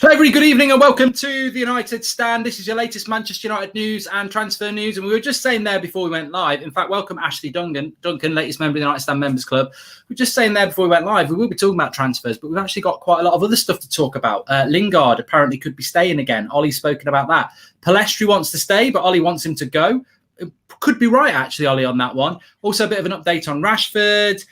Hello, everybody. Good evening and welcome to the United Stand. This is your latest Manchester United news and transfer news. And we were just saying there before we went live. In fact, welcome Ashley Duncan, latest member of the United Stand Members Club. We were just saying there before we went live, we will be talking about transfers, but we've actually got quite a lot of other stuff to talk about. Lingard apparently could be staying again. Ollie's spoken about that. Pellistri wants to stay, but Ollie wants him to go. It could be right, actually, Ollie, on that one. Also, a bit of an update on Rashford.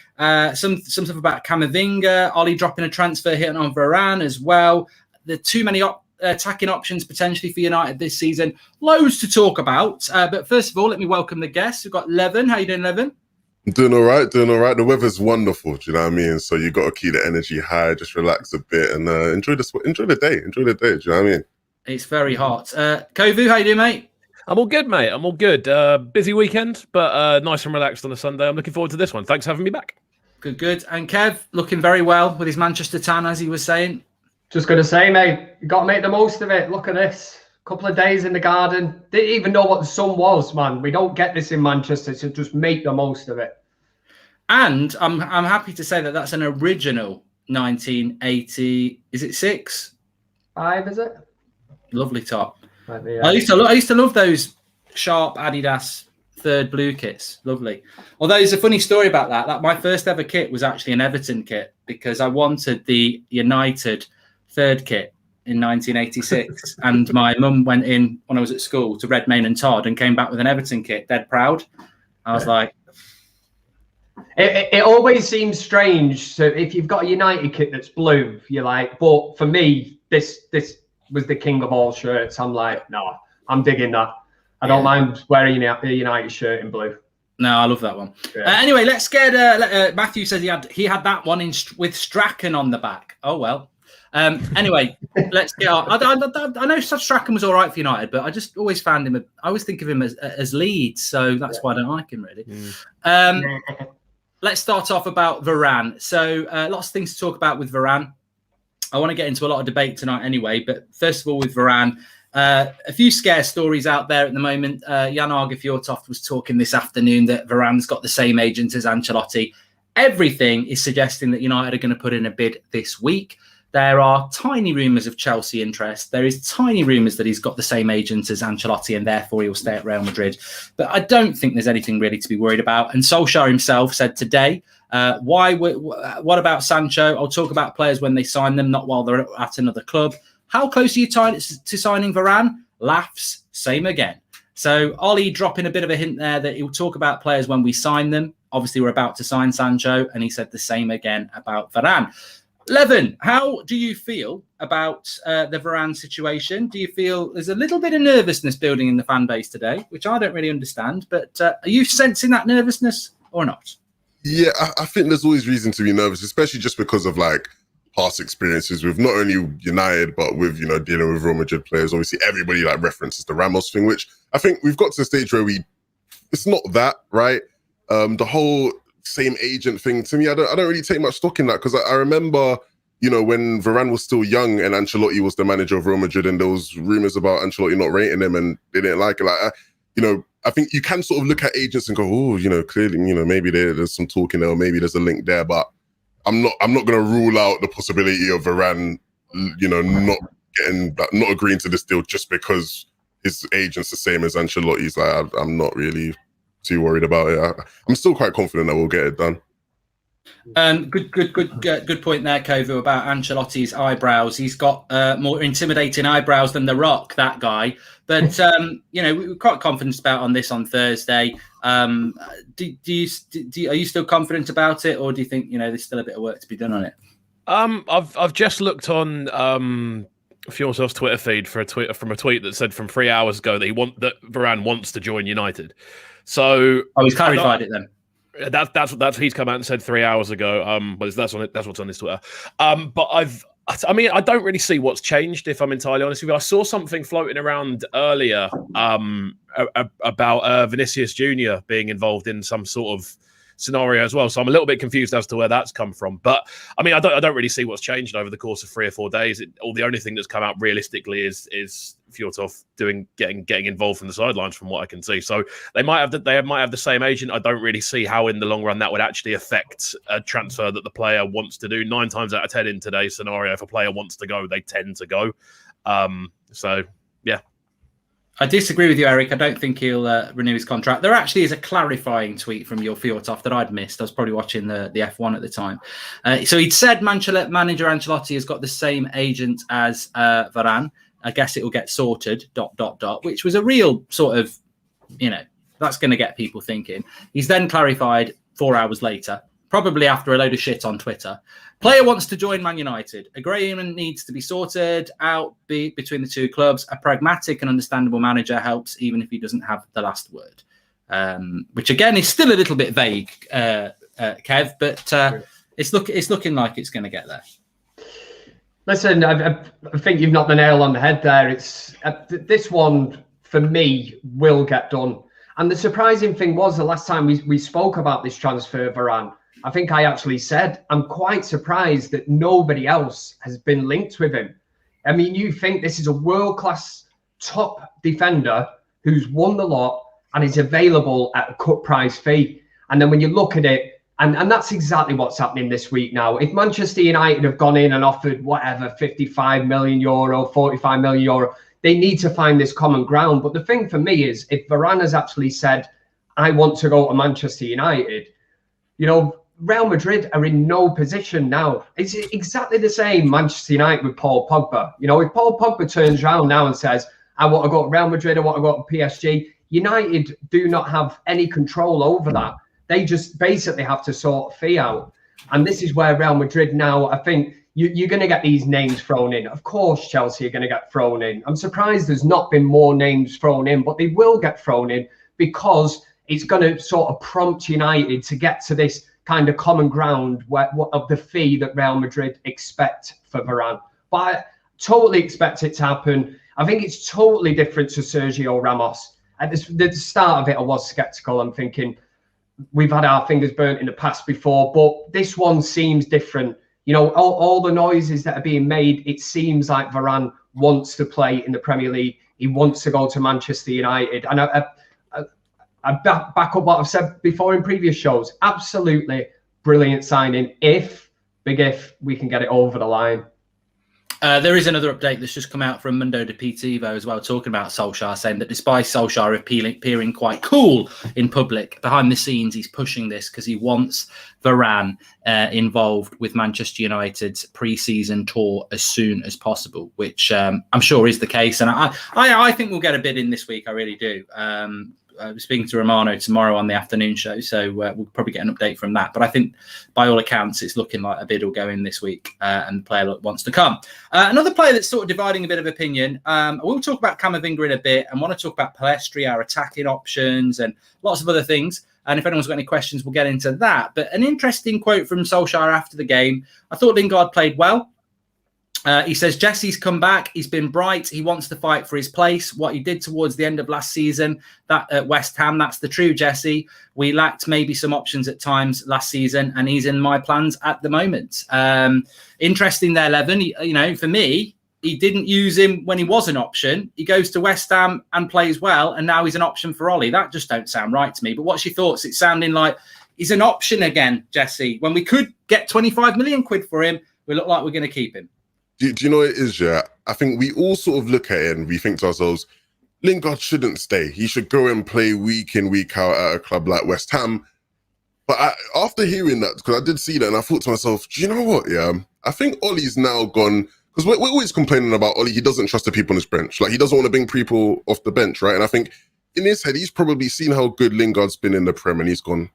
Some stuff about Camavinga. Ollie dropping a transfer hit on Varane as well. There are too many attacking options potentially for United this season. Loads to talk about. But first of all, let me welcome the guests. We've got Levin. How you doing, Levin? I'm doing all right, The weather's wonderful, do you know what I mean? So you got to keep the energy high, just relax a bit and enjoy the day. Enjoy the day, do you know what I mean? It's very hot. Kovu, how you doing, mate? I'm all good, mate. I'm all good. Busy weekend, but nice and relaxed on a Sunday. I'm looking forward to this one. Thanks for having me back. Good. And Kev, looking very well with his Manchester tan, as he was saying. Just going to say, mate, you got to make the most of it. Look at this. Couple of days in the garden. Didn't even know what the sun was, man. We don't get this in Manchester, so just make the most of it. And I'm happy to say that that's an original 1980. Is it 6? 5, is it? Lovely top. I used to love those sharp Adidas third blue kits. Lovely. Although there's a funny story about that. That my first ever kit was actually an Everton kit because I wanted the United third kit in 1986, and my mum went in when I was at school to Redmayne and Todd and came back with an Everton kit. Dead proud. I was like, it always seems strange. So if you've got a United kit that's blue, you're like, but for me, this was the king of all shirts. I'm like, no, I'm digging that. I don't mind wearing a United shirt in blue. No, I love that one. Yeah. Anyway, let's get. Matthew says he had that one with Strachan on the back. Oh well. Anyway, let's get on. I know Strachan was all right for United, but I just always found him. I always think of him as Leeds, so that's why I don't like him really. Let's start off about Varane. So lots of things to talk about with Varane. I want to get into a lot of debate tonight anyway, but first of all with Varane, a few scare stories out there at the moment. Jan Arge was talking this afternoon that Varane's got the same agent as Ancelotti. Everything is suggesting that United are going to put in a bid this week. There are tiny rumours of Chelsea interest. There is tiny rumours that he's got the same agent as Ancelotti and therefore he'll stay at Real Madrid. But I don't think there's anything really to be worried about. And Solskjaer himself said today, what about Sancho? I'll talk about players when they sign them, not while they're at another club. How close are you tied to signing Varane? Laughs, same again. So Ollie dropping a bit of a hint there that he'll talk about players when we sign them. Obviously, we're about to sign Sancho, and he said the same again about Varane. Levin, how do you feel about the Varane situation? Do you feel there's a little bit of nervousness building in the fan base today, which I don't really understand, but are you sensing that nervousness or not? Yeah, I think there's always reason to be nervous, especially just because of like past experiences with not only United, but with, dealing with Real Madrid players. Obviously, everybody like references the Ramos thing, which I think we've got to the stage where it's not that, right? The whole same agent thing, to me, I don't really take much stock in that because I remember, when Varane was still young and Ancelotti was the manager of Real Madrid and there was rumors about Ancelotti not rating him and they didn't like it. Like, I think you can sort of look at agents and go, oh, clearly, maybe there's some talking there or maybe there's a link there, but I'm not going to rule out the possibility of Varane, not agreeing to this deal just because his agent's the same as Ancelotti's. Like, I'm not really too worried about it. I'm still quite confident that we'll get it done. Good point there, Kovu, about Ancelotti's eyebrows. He's got more intimidating eyebrows than The Rock, that guy. But we're quite confident about on this on Thursday. Are you still confident about it, or do you think there's still a bit of work to be done on it? I've just looked on Fjortov's Twitter feed for a tweet that said from 3 hours ago that Varane wants to join United. So he's clarified it then. That's he's come out and said 3 hours ago. But that's what's on his Twitter. But I don't really see what's changed, if I'm entirely honest with you. I saw something floating around earlier about Vinicius Junior being involved in some sort scenario as well. So I'm a little bit confused as to where that's come from. But I mean, I don't really see what's changed over the course of 3 or 4 days. The only thing that's come out realistically is Fjortov getting involved from the sidelines, from what I can see. So they might have the same agent. I don't really see how in the long run that would actually affect a transfer that the player wants to do. 9 times out of 10 in today's scenario, if a player wants to go, they tend to go. So yeah. I disagree with you, Eric. I don't think he'll renew his contract. There actually is a clarifying tweet from your Fjortov that I'd missed. I was probably watching the F1 at the time. So he'd said manager Ancelotti has got the same agent as Varane. I guess it will get sorted, ... which was a real sort of, that's going to get people thinking. He's then clarified 4 hours later, probably after a load of shit on Twitter. Player wants to join Man United. Agreement needs to be sorted out between the two clubs. A pragmatic and understandable manager helps, even if he doesn't have the last word. Which again is still a little bit vague, Kev, but it's looking like it's going to get there. Listen, I think you've knocked the nail on the head there. It's this one for me will get done. And the surprising thing was the last time we spoke about this transfer, Varane, I think I actually said I'm quite surprised that nobody else has been linked with him. I mean, you think this is a world-class top defender who's won the lot and is available at a cut price fee. And then when you look at it, and that's exactly what's happening this week now. If Manchester United have gone in and offered whatever, 55 million euro, 45 million euro, they need to find this common ground. But the thing for me is, if Varane has actually said, I want to go to Manchester United, Real Madrid are in no position now. It's exactly the same Manchester United with Paul Pogba. If Paul Pogba turns around now and says, I want to go to Real Madrid, I want to go to PSG, United do not have any control over that. They just basically have to sort a fee out. And this is where Real Madrid now, I think you're going to get these names thrown in. Of course, Chelsea are going to get thrown in. I'm surprised there's not been more names thrown in, but they will get thrown in because it's going to sort of prompt United to get to this kind of common ground of the fee that Real Madrid expect for Varane. But I totally expect it to happen. I think it's totally different to Sergio Ramos. At the start of it, I was sceptical. I'm thinking, we've had our fingers burnt in the past before, but this one seems different. All the noises that are being made, it seems like Varane wants to play in the Premier League. He wants to go to Manchester United. And I back up what I've said before in previous shows. Absolutely brilliant signing. Big if, we can get it over the line. There is another update that's just come out from Mundo Deportivo as well, talking about Solskjaer, saying that despite Solskjaer appearing quite cool in public, behind the scenes he's pushing this because he wants Varane involved with Manchester United's pre-season tour as soon as possible, which I'm sure is the case. And I think we'll get a bid in this week. I really do. I'm speaking to Romano tomorrow on the afternoon show, so we'll probably get an update from that. But I think, by all accounts, it's looking like a bid will go in this week, and the player wants to come. Another player that's sort of dividing a bit of opinion. We'll talk about Camavinga in a bit, and want to talk about Pellistri, our attacking options, and lots of other things. And if anyone's got any questions, we'll get into that. But an interesting quote from Solskjaer after the game. I thought Lingard played well. He says, Jesse's come back. He's been bright. He wants to fight for his place. What he did towards the end of last season, that at West Ham, that's the true Jesse. We lacked maybe some options at times last season, and he's in my plans at the moment. Interesting there, Levin. For me, he didn't use him when he was an option. He goes to West Ham and plays well, and now he's an option for Ollie. That just don't sound right to me. But what's your thoughts? It's sounding like he's an option again, Jesse. When we could get 25 million quid for him, we look like we're going to keep him. Do you know what it is, yeah? I think we all sort of look at it and we think to ourselves, Lingard shouldn't stay. He should go and play week in, week out at a club like West Ham. But after hearing that, because I did see that, and I thought to myself, do you know what, yeah? I think Ollie's now gone, because we're always complaining about Ollie. He doesn't trust the people on his bench. Like, he doesn't want to bring people off the bench, right? And I think in his head, he's probably seen how good Lingard's been in the Prem, and he's gone,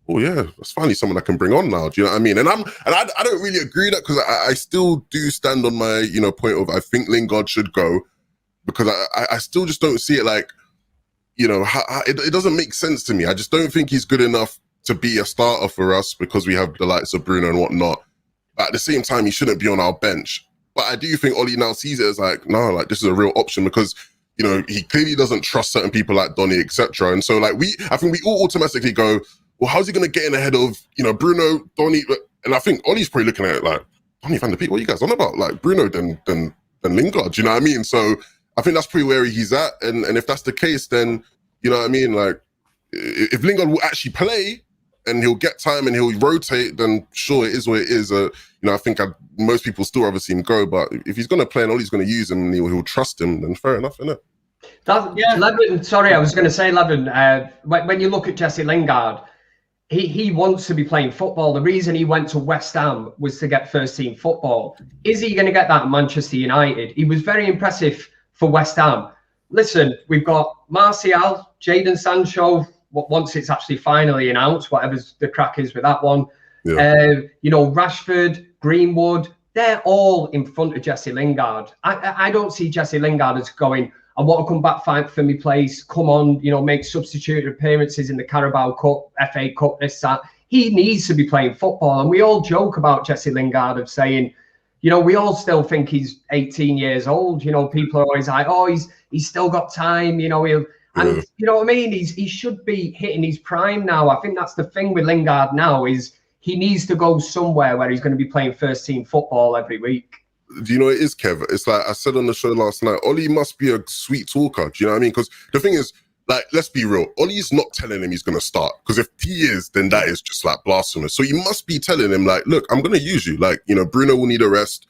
oh yeah, that's finally someone I can bring on now. Do you know what I mean? And I don't really agree with that, because I still do stand on my point of I think Lingard should go, because I still just don't see it like it doesn't make sense to me. I just don't think he's good enough to be a starter for us because we have the likes of Bruno and whatnot. But at the same time, he shouldn't be on our bench. But I do think Ollie now sees it as like, no, like this is a real option, because he clearly doesn't trust certain people like Donny, etc. And so I think we all automatically go, well, how's he going to get in ahead of, Bruno, Donny? And I think Ollie's probably looking at it like, Donny van de Beek, what are you guys on about? Like Bruno than Lingard, do you know what I mean? So I think that's pretty where he's at. And if that's the case, then, you know what I mean? Like, if Lingard will actually play and he'll get time and he'll rotate, then sure, it is what it is. I think most people still rather see him go, but if he's going to play and Ollie's going to use him and he'll trust him, then fair enough, isn't it? Levin, sorry, I was going to say, Levin, when you look at Jesse Lingard, he wants to be playing football. The reason he went to West Ham was to get first team football. Is he going to get that at Manchester United? He was very impressive for West Ham. Listen, we've got Martial, Jadon Sancho, once it's actually finally announced, whatever the crack is with that one. Yeah. Rashford, Greenwood, they're all in front of Jesse Lingard. I don't see Jesse Lingard as going, I want to come back, fight for me place, come on, make substitute appearances in the Carabao Cup, FA Cup, this, that. He needs to be playing football. And we all joke about Jesse Lingard of saying, we all still think he's 18 years old. People are always like, oh, he's still got time, you know what I mean? He should be hitting his prime now. I think that's the thing with Lingard now is he needs to go somewhere where he's going to be playing first team football every week. Do you know what it is, Kev? It's like I said on the show last night, Ollie must be a sweet talker. Do you know what I mean? Because the thing is, like, let's be real. Ollie's not telling him he's going to start. Because if he is, then that is just like blasphemous. So he must be telling him, like, look, I'm going to use you. Like, Bruno will need a rest.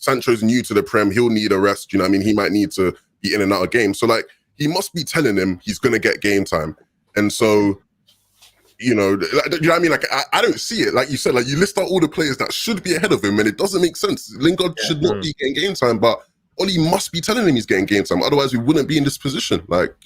Sancho's new to the Prem. He'll need a rest. You know what I mean? He might need to be in and out of games. So, like, he must be telling him he's going to get game time. And so, do you know what I mean? Like, I don't see it. Like you said, like you list out all the players that should be ahead of him and it doesn't make sense. Lingard should not be getting game time, but Ollie must be telling him he's getting game time. Otherwise, we wouldn't be in this position. Like,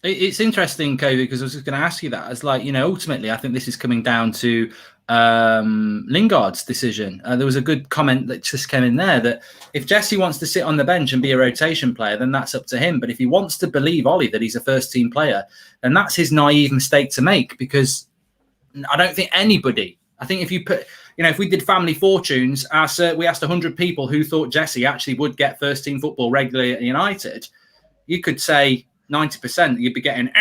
it's interesting, Kobe, because I was just going to ask you that. It's like, ultimately, I think this is coming down to Lingard's decision. There was a good comment that just came in there that if Jesse wants to sit on the bench and be a rotation player, then that's up to him. But if he wants to believe Ollie that he's a first team player, then that's his naive mistake to make, because I don't think anybody, I think if you put, if we did Family Fortunes, we asked 100 people who thought Jesse actually would get first team football regularly at United, you could say 90%, you'd be getting,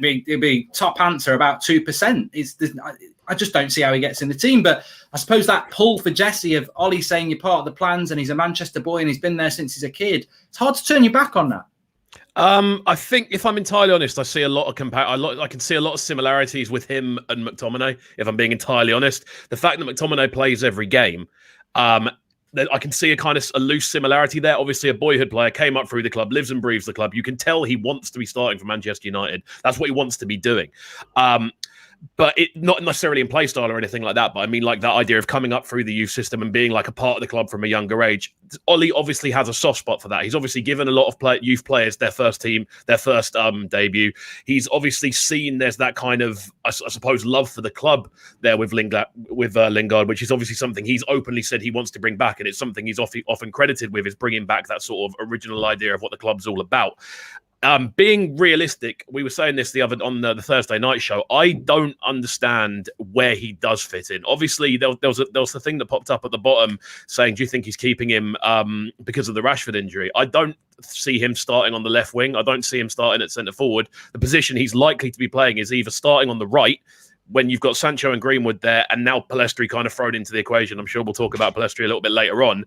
it'd be top answer about 2%. I just don't see how he gets in the team. But I suppose that pull for Jesse of Ollie saying you're part of the plans and he's a Manchester boy and he's been there since he's a kid, it's hard to turn your back on that. I think, if I'm entirely honest, I see a lot of I can see a lot of similarities with him and McTominay. If I'm being entirely honest, the fact that McTominay plays every game, I can see a loose similarity there. Obviously, a boyhood player, came up through the club, lives and breathes the club. You can tell he wants to be starting for Manchester United. That's what he wants to be doing. But it not necessarily in play style or anything like that. But I mean, like that idea of coming up through the youth system and being like a part of the club from a younger age. Ollie obviously has a soft spot for that. He's obviously given a lot of youth players their first team, their first debut. He's obviously seen there's that kind of, I suppose, love for the club there with Lingard, which is obviously something he's openly said he wants to bring back, and it's something he's often credited with, is bringing back that sort of original idea of what the club's all about. Being realistic, we were saying this on the Thursday night show. I don't understand where he does fit in. Obviously, there was the thing that popped up at the bottom saying, "Do you think he's keeping him because of the Rashford injury?" I don't see him starting on the left wing. I don't see him starting at centre forward. The position he's likely to be playing is either starting on the right, when you've got Sancho and Greenwood there, and now Pellistri kind of thrown into the equation. I'm sure we'll talk about Pellistri a little bit later on.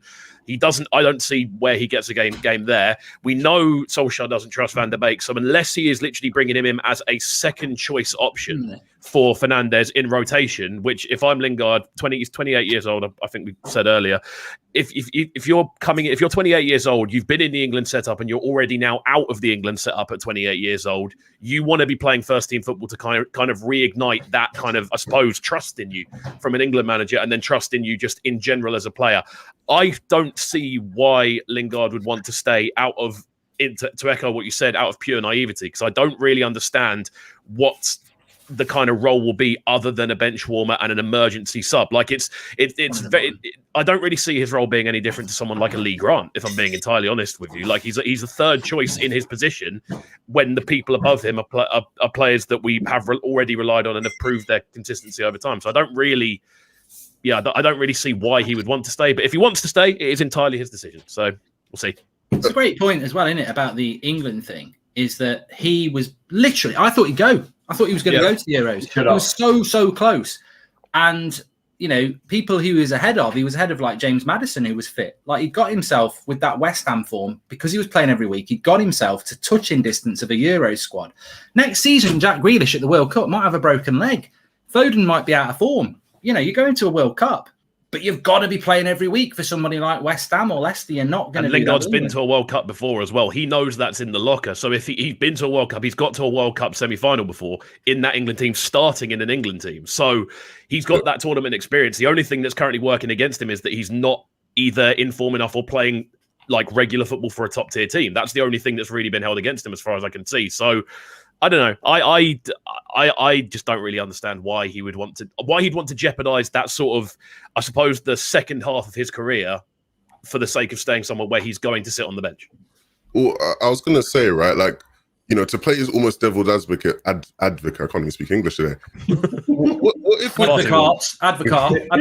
I don't see where he gets a game there. We know Solskjaer doesn't trust Van der Beek, so unless he is literally bringing him in as a second choice option for Fernandes in rotation, which if I'm Lingard, he's 28 years old, I think we said earlier. If you're 28 years old, you've been in the England setup and you're already now out of the England setup at 28 years old, you want to be playing first team football to kind of reignite that kind of, I suppose, trust in you from an England manager, and then trust in you just in general as a player. I don't see why Lingard would want to stay to echo what you said, out of pure naivety, because I don't really understand what the kind of role will be other than a bench warmer and an emergency sub. Like I don't really see his role being any different to someone like a Lee Grant, if I'm being entirely honest with you. Like he's a third choice in his position when the people above him are players that we have already relied on and have proved their consistency over time. So I don't really see why he would want to stay. But if he wants to stay, it is entirely his decision. So we'll see. It's a great point as well, isn't it, about the England thing, is that he was literally, I thought he'd go. I thought he was going to go to the Euros. He was so close. And, you know, people he was ahead of like James Maddison, who was fit. Like, he got himself with that West Ham form, because he was playing every week, he got himself to touching distance of a Euros squad. Next season, Jack Grealish at the World Cup might have a broken leg. Foden might be out of form. You know, you're going to a World Cup, but you've got to be playing every week for somebody like West Ham or Leicester. You're not going to. And Lingard's been to a World Cup before as well. He knows that's in the locker. So if he's been to a World Cup, he's got to a World Cup semi-final before in that England team, starting in an England team. So he's got that tournament experience. The only thing that's currently working against him is that he's not either in form enough or playing like regular football for a top tier team. That's the only thing that's really been held against him, as far as I can see. So I don't know. I just don't really understand why he'd want to jeopardize that sort of, I suppose, the second half of his career for the sake of staying somewhere where he's going to sit on the bench. Well, I was going to say, right, like, you know, to play is almost devil's advocate. Advocate. I can't even speak English today. What if advocate? I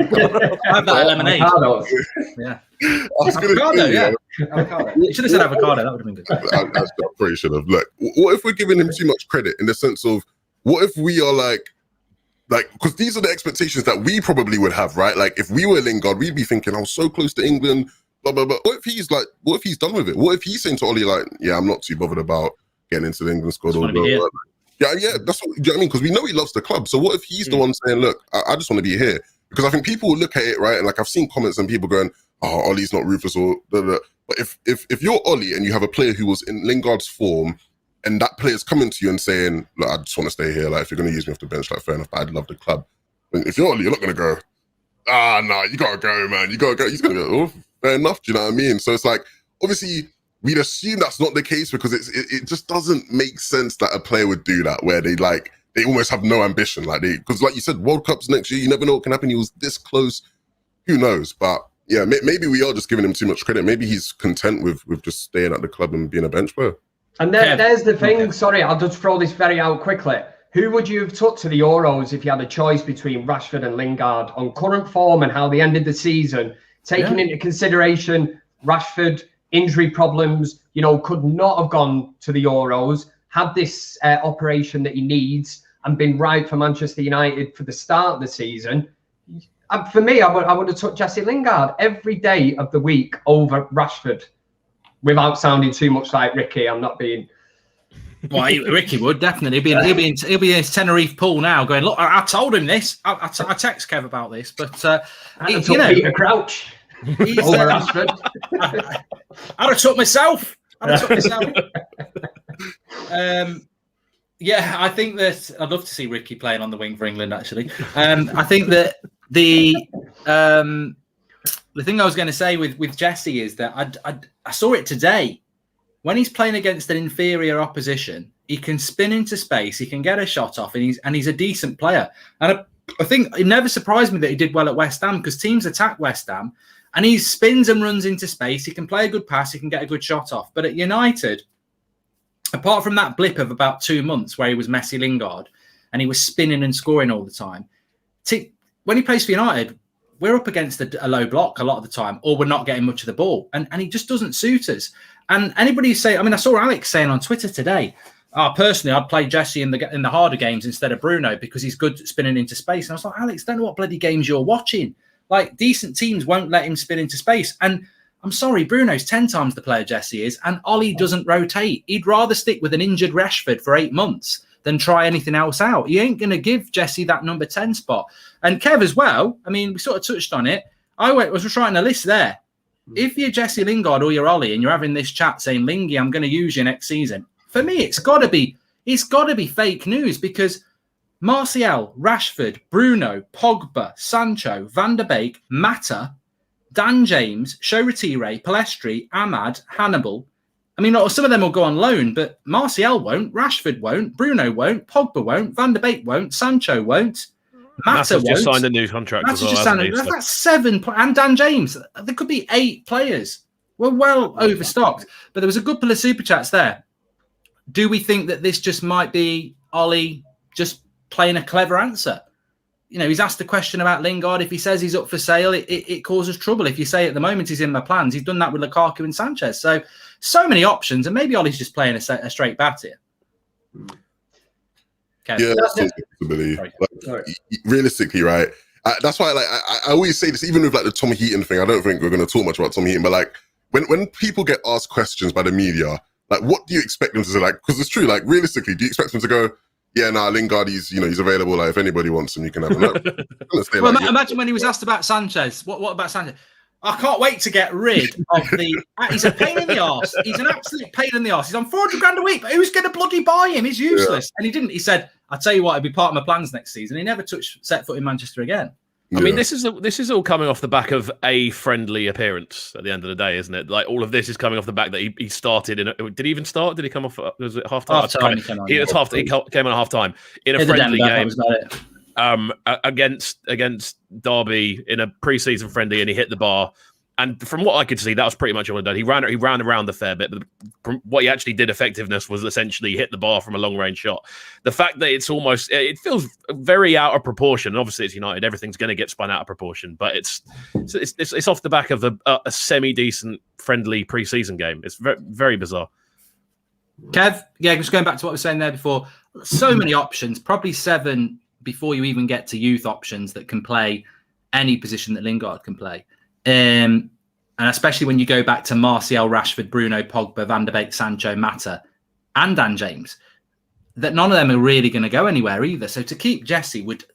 have that lemonade. Yeah. I was going to say, avocado. You should have said avocado. That would have been good. I probably should have. Look, what if we're giving him too much credit in the sense of, what if we are like, because these are the expectations that we probably would have, right? Like, if we were Lingard, we'd be thinking, I was so close to England, blah, blah, blah. What if he's done with it? What if he's saying to Ollie, like, yeah, I'm not too bothered about getting into the England squad? Yeah, that's what, do you know what I mean? Because we know he loves the club. So what if he's the one saying, look, I just want to be here? Because I think people will look at it, right? And like, I've seen comments and people going, oh, Ollie's not ruthless or blah, blah. But if you're Ollie and you have a player who was in Lingard's form, and that player's coming to you and saying, look, I just want to stay here. Like, if you're going to use me off the bench, like, fair enough, but I'd love the club. But if you're Ollie, you're not going to go, no, you got to go, man. You got to go. He's going to go, oh, fair enough. Do you know what I mean? So it's like, obviously, we'd assume that's not the case, because it just doesn't make sense that a player would do that, where they almost have no ambition. Because like you said, World Cups next year, you never know what can happen. He was this close. Who knows? But yeah, maybe we are just giving him too much credit. Maybe he's content with just staying at the club and being a bench player. And there's the thing. Sorry, I'll just throw this very out quickly. Who would you have took to the Euros if you had a choice between Rashford and Lingard on current form and how they ended the season, taking into consideration Rashford injury problems, you know, could not have gone to the Euros, had this operation that he needs, and been right for Manchester United for the start of the season? For me, I would have took Jesse Lingard every day of the week over Rashford. Without sounding too much like Ricky, I'm not being. Well, Ricky would definitely he'll be in his Tenerife pool now, going, look, I told him this. I text Kev about this, but you know, Peter Crouch over Rashford. I'd have took myself. Yeah, I think that I'd love to see Ricky playing on the wing for England. Actually, I think that the thing I was going to say with Jesse is that I saw it today. When he's playing against an inferior opposition, he can spin into space, he can get a shot off, and he's a decent player. And I think it never surprised me that he did well at West Ham, because teams attack West Ham, and he spins and runs into space. He can play a good pass, he can get a good shot off. But at United, apart from that blip of about 2 months where he was Messi Lingard and he was spinning and scoring all the time, when he plays for United, we're up against a low block a lot of the time, or we're not getting much of the ball, and he just doesn't suit us. And anybody say, I mean, I saw Alex saying on Twitter today, personally, I'd play Jesse in the harder games instead of Bruno because he's good at spinning into space. And I was like, Alex, don't know what bloody games you're watching. Like, decent teams won't let him spin into space. And I'm sorry, Bruno's 10 times the player Jesse is, and Ollie doesn't rotate. He'd rather stick with an injured Rashford for 8 months than try anything else out. He ain't going to give Jesse that number 10 spot. And Kev as well, I mean, we sort of touched on it. I was just writing a list there. If you're Jesse Lingard or you're Ollie and you're having this chat saying, Lingy, I'm going to use you next season, for me, it's got to be fake news, because Martial, Rashford, Bruno, Pogba, Sancho, Van der Beek, Mata, Dan James, Shoretire, Pellistri, Ahmad, Hannibal. I mean, some of them will go on loan, but Martial won't, Rashford won't, Bruno won't, Pogba won't, Van der Beek won't, Sancho won't. Mata just signed a new contract as well. That's 7, and Dan James. There could be 8 players. We're well overstocked. But there was a good pull of super chats there. Do we think that this just might be Ollie just playing a clever answer? You know, he's asked a question about Lingard. If he says he's up for sale, it causes trouble. If you say at the moment he's in my plans, he's done that with Lukaku and Sanchez. So many options, and maybe Ollie's just playing a straight bat here. Okay. Yeah, that's a possibility. Realistically, right? That's why, like, I always say this, even with like the Tom Heaton thing. I don't think we're going to talk much about Tom Heaton, but like, when people get asked questions by the media, like, what do you expect them to say? Like, because it's true. Like, realistically, do you expect them to go, "Yeah, nah, Lingard, he's available. Like, if anybody wants him, you can have him." Well, imagine when he was asked about Sanchez. What about Sanchez? I can't wait to get rid of the. He's a pain in the arse. He's an absolute pain in the arse. He's on 400 grand a week, but who's going to bloody buy him? He's useless. Yeah. And he didn't. He said, "I'll tell you what, it'd be part of my plans next season." He never set foot in Manchester again. I mean, this is all coming off the back of a friendly appearance at the end of the day, isn't it? Like, all of this is coming off the back that he started in. Did he even start? Did he come off? Was it half time? He came on at half time in a friendly game. Against Derby in a pre-season friendly, and he hit the bar. And from what I could see, that was pretty much all he did. He ran around a fair bit, but from what he actually did effectiveness was essentially hit the bar from a long-range shot. The fact that it feels very out of proportion. Obviously, it's United; everything's going to get spun out of proportion. But it's off the back of a semi-decent, friendly pre-season game. It's very, very bizarre. Kev, just going back to what we were saying there before. So many options, probably 7 before you even get to youth options that can play any position that Lingard can play. And especially when you go back to Martial, Rashford, Bruno, Pogba, Van der Beek, Sancho, Mata, and Dan James, that none of them are really going to go anywhere either. So to keep Jesse would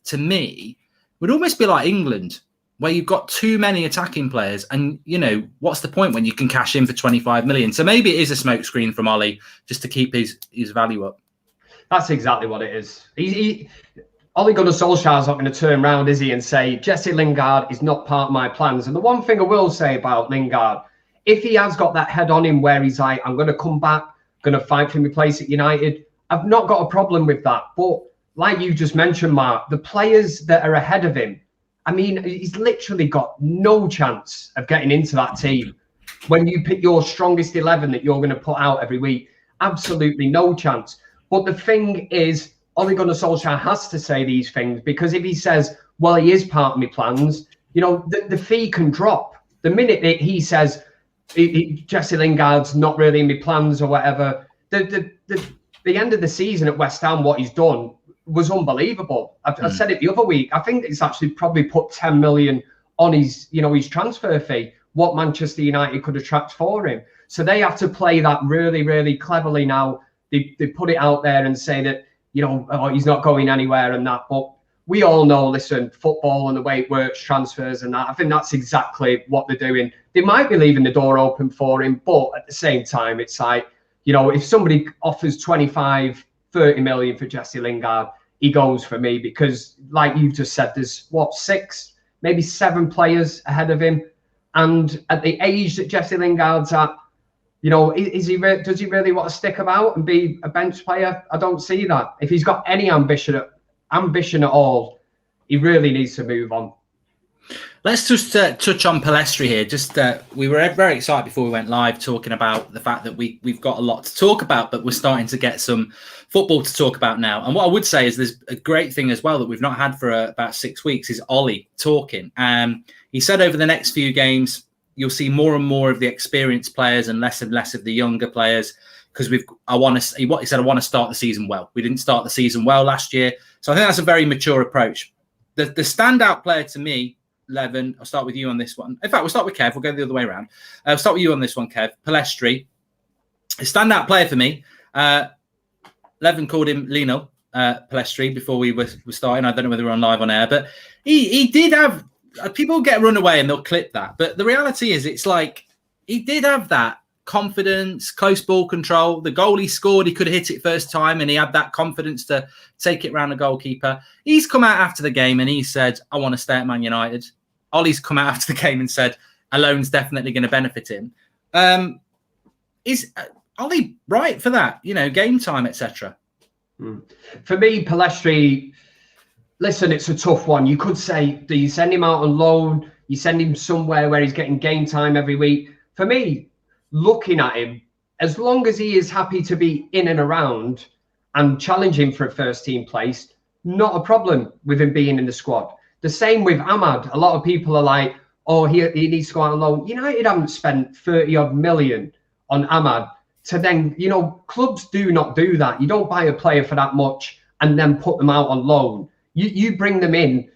almost be like England, where you've got too many attacking players, and what's the point when you can cash in for 25 million? So maybe it is a smokescreen from Ollie just to keep his value up. That's exactly what it is. Ole Gunnar Solskjaer's not going to turn around, is he, and say, Jesse Lingard is not part of my plans. And the one thing I will say about Lingard, if he has got that head on him where he's like, I'm going to come back, going to fight for my place at United, I've not got a problem with that. But like you just mentioned, Mark, the players that are ahead of him, I mean, he's literally got no chance of getting into that team. When you pick your strongest 11 that you're going to put out every week, absolutely no chance. But the thing is, Ole Gunnar Solskjaer has to say these things, because if he says, well, he is part of my plans, the fee can drop. The minute that he says, Jesse Lingard's not really in my plans or whatever, the end of the season at West Ham, what he's done was unbelievable. I said it the other week. I think it's actually probably put 10 million on his transfer fee, what Manchester United could attract for him. So they have to play that really, really cleverly now. They put it out there and say that, he's not going anywhere and that. But we all know, listen, football and the way it works, transfers and that, I think that's exactly what they're doing. They might be leaving the door open for him, but at the same time, it's like, if somebody offers 25, 30 million for Jesse Lingard, he goes for me, because like you've just said, there's 6, maybe 7 players ahead of him. And at the age that Jesse Lingard's at, does he really want to stick about and be a bench player? I don't see that. If he's got any ambition at all, he really needs to move on. Let's just touch on Pellistri here. We were very excited before we went live talking about the fact that we've got a lot to talk about, but we're starting to get some football to talk about now. And what I would say is there's a great thing as well that we've not had for about 6 weeks is Ollie talking. He said over the next few games, you'll see more and more of the experienced players and less of the younger players, because he said, I want to start the season well. We didn't start the season well last year. So I think that's a very mature approach. The standout player to me, Levin, I'll start with you on this one. In fact, we'll start with Kev. We'll go the other way around. I'll start with you on this one, Kev. Pellistri, a standout player for me. Levin called him Lino Pellistri before we were starting. I don't know whether we're on live on air, but he did have... People get run away and they'll clip that. But the reality is, it's like he did have that confidence, close ball control. The goal he scored, he could have hit it first time, and he had that confidence to take it round the goalkeeper. He's come out after the game and he said, I want to stay at Man United. Ollie's come out after the game and said, a loan's definitely going to benefit him. Is Ollie right for that? Game time, etc. For me, Pellistri... Listen, it's a tough one. You could say, do you send him out on loan? You send him somewhere where he's getting game time every week? For me, looking at him, as long as he is happy to be in and around and challenging for a first team place, not a problem with him being in the squad. The same with Ahmad. A lot of people are like, oh, he needs to go out on loan. United haven't spent 30 odd million on Ahmad to then, clubs do not do that. You don't buy a player for that much and then put them out on loan. You bring them in,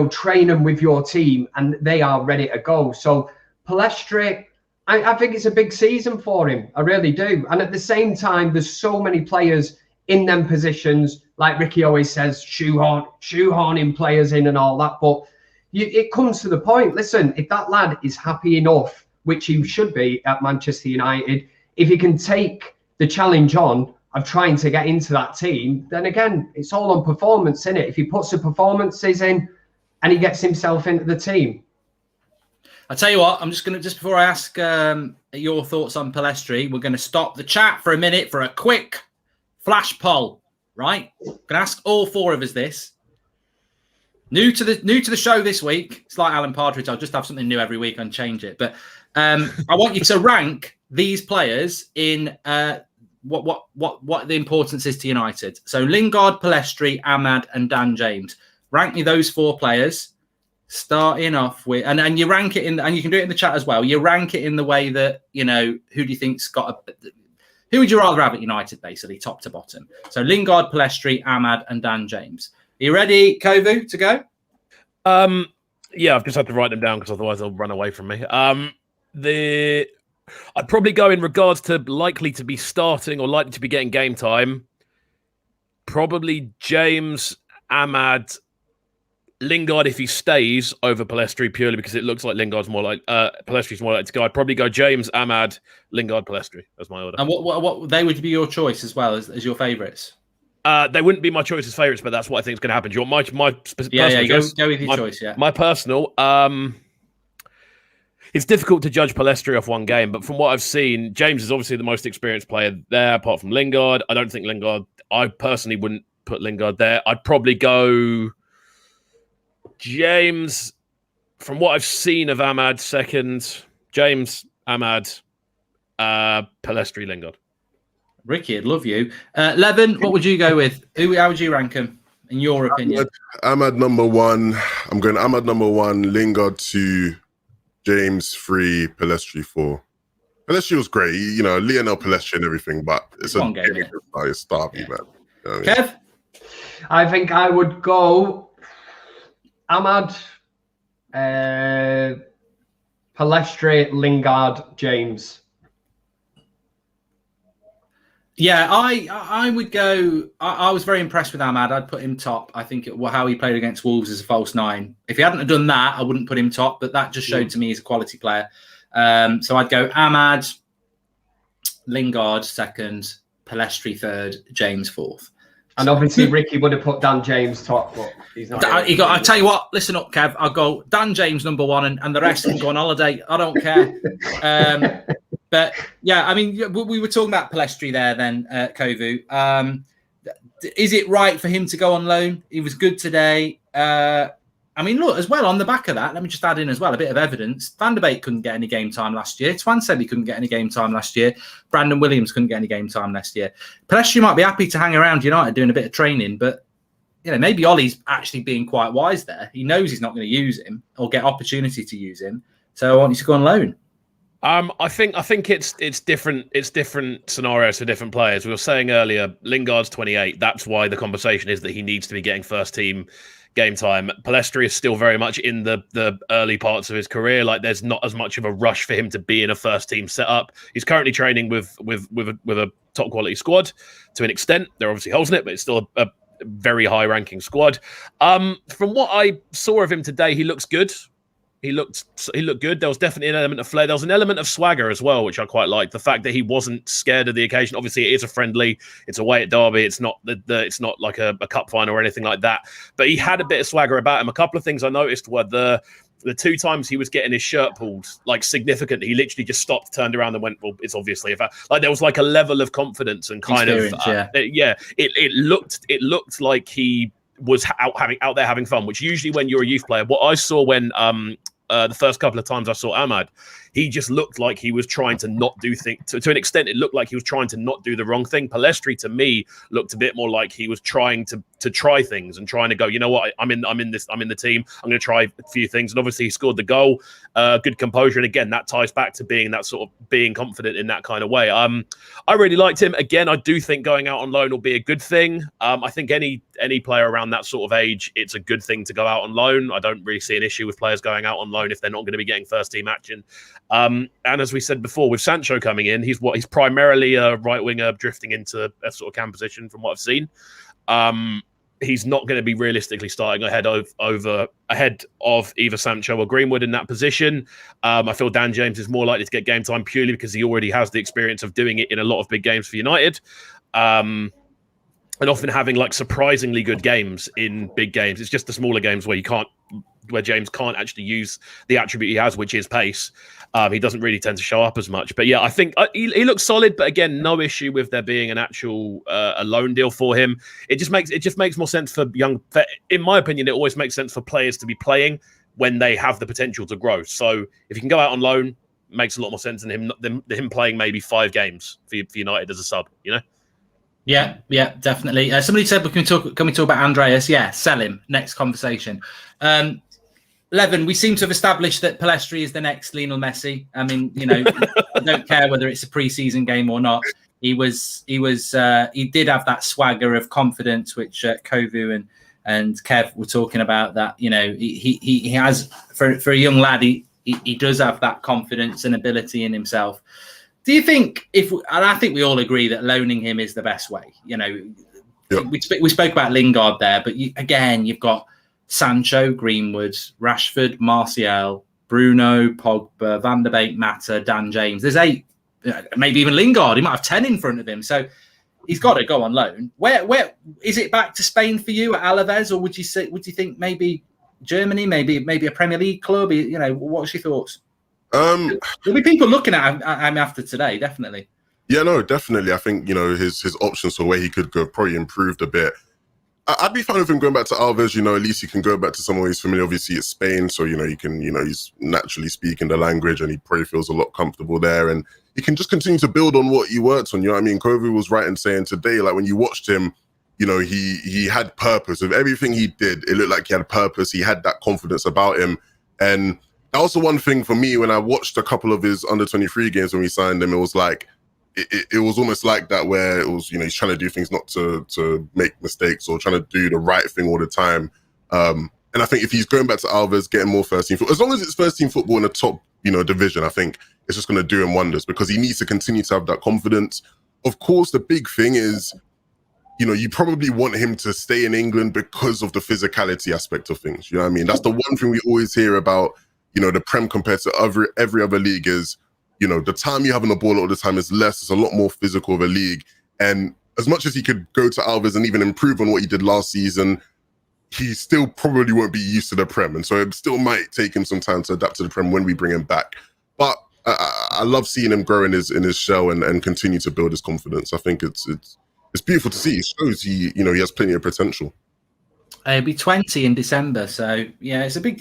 train them with your team, and they are ready to go. So Pellistri, I think it's a big season for him. I really do. And at the same time, there's so many players in them positions, like Ricky always says, shoehorning players in and all that. But it comes to the point, listen, if that lad is happy enough, which he should be at Manchester United, if he can take the challenge on of trying to get into that team, then again, it's all on performance, isn't it? If he puts the performances in and he gets himself into the team. I'll tell you what, I'm just going to, just before I ask your thoughts on Pellistri, we're going to stop the chat for a minute for a quick flash poll, right? I'm going to ask all four of us this. New to the show this week. It's like Alan Partridge. I'll just have something new every week and change it. But I want you to rank these players in what the importance is to United. So Lingard, Pellistri, Ahmad, and Dan James. Rank me those four players. Starting off with, and you rank it in, and you can do it in the chat as well. You rank it in the way that, who do you think's got who would you rather have at United, basically, top to bottom? So Lingard, Pellistri, Ahmad, and Dan James. Are you ready, Kovu, to go? Yeah, I've just had to write them down because otherwise they'll run away from me. I'd probably go in regards to likely to be starting or likely to be getting game time. Probably James, Ahmad, Lingard if he stays over Pellistri purely because it looks like Lingard's more like Pellistri's more like to go. I'd probably go James, Ahmad, Lingard, Pellistri as my order. And what they would be your choice as well as your favourites? They wouldn't be my choice as favourites, but that's what I think is going to happen. Do you want my personal choice? Go with your choice, yeah. My personal, it's difficult to judge Pellistri off one game, but from what I've seen, James is obviously the most experienced player there, apart from Lingard. I don't think Lingard, I personally wouldn't put Lingard there. I'd probably go James, from what I've seen of Ahmad, second. James, Ahmad, Pellistri, Lingard. Ricky, I'd love you. Levin, what would you go with? How would you rank him, in your opinion? Ahmad number one. I'm going Ahmad number one, Lingard 2, James 3, Pellistri 4. Pellistri was great, Lionel Pellistri and everything, but it's one game, yeah. It's Derby, man. Kev? I think I would go Ahmad, Pellistri, Lingard, James. Yeah, I would go. I was very impressed with Ahmad. I'd put him top. I think how he played against Wolves as a false nine. If he hadn't done that, I wouldn't put him top. But that just showed to me he's a quality player. So I'd go Ahmad, Lingard second, Pellistri third, James fourth. And obviously Ricky would have put Dan James top, but he's not. I tell you what, listen up, Kev. I'll go Dan James number one, and the rest can go on holiday. I don't care. But yeah, I mean, we were talking about Pellistri there then, Kovu. Is it right for him to go on loan? He was good today. I mean, look, as well, on the back of that, let me just add in as well a bit of evidence. Van der Beek couldn't get any game time last year. Twan said he couldn't get any game time last year. Brandon Williams couldn't get any game time last year. Pellistri might be happy to hang around United doing a bit of training, but maybe Ollie's actually being quite wise there. He knows he's not going to use him or get opportunity to use him. So I want you to go on loan. I think it's different. It's different scenarios for different players. We were saying earlier, Lingard's 28. That's why the conversation is that he needs to be getting first team game time. Pellistri is still very much in the early parts of his career. Like there's not as much of a rush for him to be in a first team setup. He's currently training with a top quality squad to an extent. There are obviously holes in it, but it's still a very high ranking squad. From what I saw of him today, he looks good. He looked good. There was definitely an element of flair. There was an element of swagger as well, which I quite liked. The fact that he wasn't scared of the occasion. Obviously, it is a friendly. It's away at Derby. It's not it's not like a cup final or anything like that. But he had a bit of swagger about him. A couple of things I noticed were the two times he was getting his shirt pulled, like significantly, he literally just stopped, turned around, and went, "Well, it's obviously like there was like a level of confidence and kind of It looked like he was out there having fun, which usually when you're a youth player, what I saw when the first couple of times I saw Ahmad, he just looked like he was trying to not do things. To an extent, it looked like he was trying to not do the wrong thing. Pellistri, to me, looked a bit more like he was trying to try things and trying to go, you know what, I'm in the team. I'm going to try a few things. And obviously, he scored the goal. Good composure, and again, that ties back to being confident in that kind of way. I really liked him. Again, I do think going out on loan will be a good thing. I think any any player around that sort of age, it's a good thing to go out on loan. I don't really see an issue with players going out on loan if they're not going to be getting first team action. And as we said before, with Sancho coming in, he's primarily a right winger drifting into a sort of cam position from what I've seen. He's not going to be realistically starting ahead of either Sancho or Greenwood in that position. I feel Dan James is more likely to get game time purely because he already has the experience of doing it in a lot of big games for United. And often having like surprisingly good games in big games. It's just the smaller games where James can't actually use the attribute he has, which is pace. He doesn't really tend to show up as much. But yeah, I think he looks solid. But again, no issue with there being an actual a loan deal for him. It just makes more sense for in my opinion, it always makes sense for players to be playing when they have the potential to grow. So if you can go out on loan, makes a lot more sense than him playing maybe 5 games for United as a sub. You know. Yeah, definitely. Somebody said, can we talk about Andreas? Yeah, sell him. Next conversation. Levin, we seem to have established that Pellistri is the next Lionel Messi. I mean, I don't care whether it's a pre-season game or not. He did have that swagger of confidence, which Kovu and Kev were talking about. That he has for a young lad, he does have that confidence and ability in himself. Do you think and I think we all agree that loaning him is the best way? We spoke about Lingard there, but you've got Sancho, Greenwood, Rashford, Martial, Bruno, Pogba, Van der Beek, Mata, Dan James. There's 8, maybe even Lingard. He might have 10 in front of him. So he's got to go on loan. Where is it back to Spain for you at Alaves, or would you think maybe Germany, maybe a Premier League club? What's your thoughts? There'll be people looking at him after today, definitely. Yeah, no, definitely. I think his options for where he could go probably improved a bit. I'd be fine with him going back to Alves. At least he can go back to somewhere he's familiar. Obviously, it's Spain, so he can. He's naturally speaking the language, and he probably feels a lot comfortable there. And he can just continue to build on what he worked on. You know what I mean? Kovu was right in saying today, like when you watched him, he had purpose. With everything he did, it looked like he had purpose. He had that confidence about him, and that was the one thing for me when I watched a couple of his under-23 games when we signed him. It was like. It was almost like that where it was, he's trying to do things not to make mistakes or trying to do the right thing all the time. And I think if he's going back to Alves, getting more first team football, as long as it's first team football in the top, division, I think it's just going to do him wonders because he needs to continue to have that confidence. Of course, the big thing is, you probably want him to stay in England because of the physicality aspect of things. You know what I mean? That's the one thing we always hear about, the Prem compared to every other league is, the time you have on the ball all the time is less. It's a lot more physical of a league. And as much as he could go to Alves and even improve on what he did last season, he still probably won't be used to the Prem. And so it still might take him some time to adapt to the Prem when we bring him back. But I love seeing him grow in his shell and continue to build his confidence. I think it's beautiful to see. It shows he has plenty of potential. He'll be 20 in December, so yeah, it's a big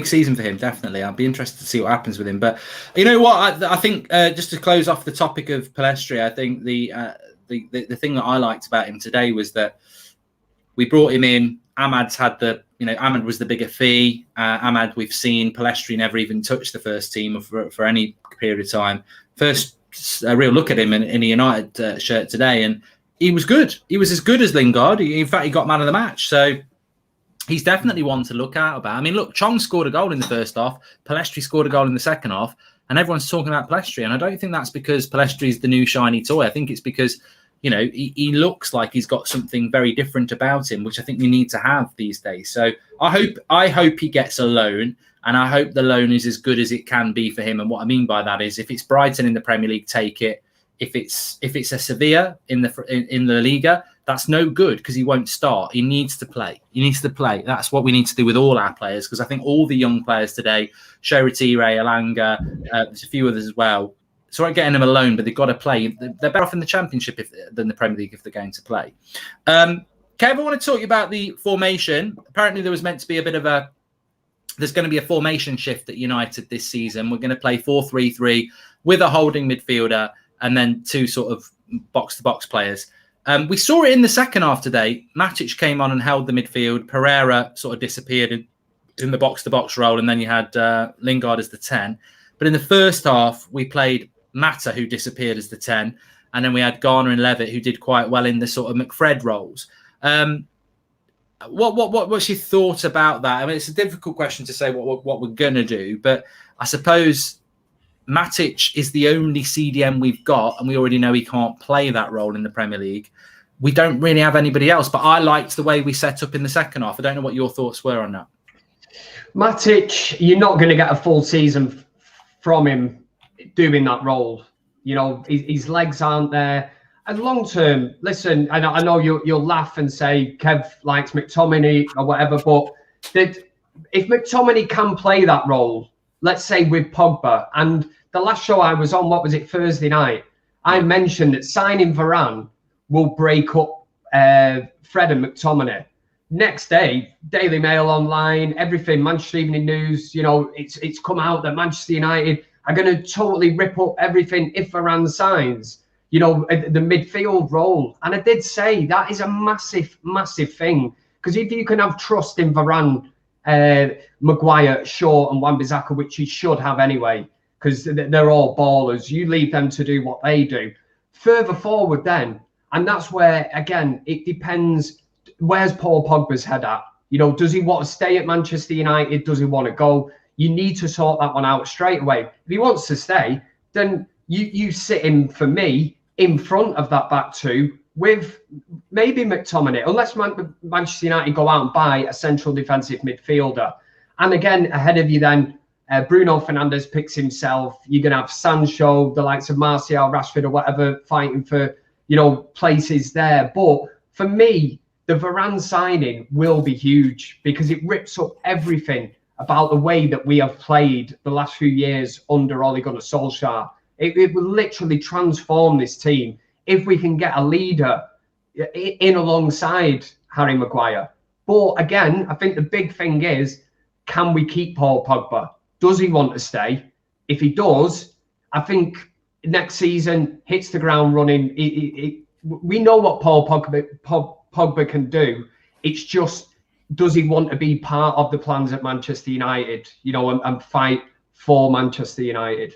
season for him. Definitely, I'll be interested to see what happens with him. But you know what? I think just to close off the topic of Pellistri, I think the thing that I liked about him today was that we brought him in. Ahmad's had Ahmad was the bigger fee. Ahmad, we've seen Pellistri never even touch the first team for any period of time. First real look at him in a United shirt today, and. He was good. He was as good as Lingard. In fact, he got man of the match. So he's definitely one to look out about. I mean, look, Chong scored a goal in the first half. Pellistri scored a goal in the second half. And everyone's talking about Pellistri. And I don't think that's because Pellistri is the new shiny toy. I think it's because, he looks like he's got something very different about him, which I think we need to have these days. So I hope he gets a loan. And I hope the loan is as good as it can be for him. And what I mean by that is if it's Brighton in the Premier League, take it. If it's a Sevilla in the Liga, that's no good because he won't start. He needs to play. That's what we need to do with all our players because I think all the young players today, Shoretire, Elanga, there's a few others as well. It's all right getting them alone, but they've got to play. They're better off in the Championship than the Premier League if they're going to play. Kev, I want to talk to you about the formation. Apparently, there was meant to be there's going to be a formation shift at United this season. We're going to play 4-3-3 with a holding midfielder. And then 2 sort of box-to-box players. We saw it in the second half today. Matic came on and held the midfield. Pereira sort of disappeared in the box-to-box role, and then you had Lingard as the 10. But in the first half, we played Mata, who disappeared as the 10, and then we had Garner and Levitt, who did quite well in the sort of McFred roles. What's your thought about that? I mean, it's a difficult question to say what we're going to do, but I suppose Matic is the only CDM we've got, and we already know he can't play that role in the Premier League. We don't really have anybody else, but I liked the way we set up in the second half. I don't know what your thoughts were on that. Matic, you're not going to get a full season from him doing that role. You know, his legs aren't there. And long term, listen, I know you'll laugh and say Kev likes McTominay or whatever, but if McTominay can play that role, let's say with Pogba, and the last show I was on, what was it, Thursday night, I mentioned that signing Varane will break up Fred and McTominay. Next day, Daily Mail online, everything, Manchester Evening News, you know, it's come out that Manchester United are going to totally rip up everything if Varane signs, you know, the midfield role. And I did say that is a massive, massive thing. Because if you can have trust in Varane, Maguire, Shaw and Wan-Bissaka, which you should have anyway, because they're all ballers, you leave them to do what they do. Further forward then, and that's where, again, it depends, where's Paul Pogba's head at? You know, does he want to stay at Manchester United? Does he want to go? You need to sort that one out straight away. If he wants to stay, then you sit him, for me, in front of that back two with maybe McTominay, unless Manchester United go out and buy a central defensive midfielder. And again, ahead of you then, Bruno Fernandes picks himself. You're going to have Sancho, the likes of Martial, Rashford or whatever, fighting for, you know, places there. But for me, the Varane signing will be huge because it rips up everything about the way that we have played the last few years under Ole Gunnar Solskjaer. It will literally transform this team if we can get a leader in alongside Harry Maguire. But again, I think the big thing is, can we keep Paul Pogba? Does he want to stay? If he does, I think next season hits the ground running. We know what Paul Pogba can do. It's just, does he want to be part of the plans at Manchester United, you know, and fight for Manchester United?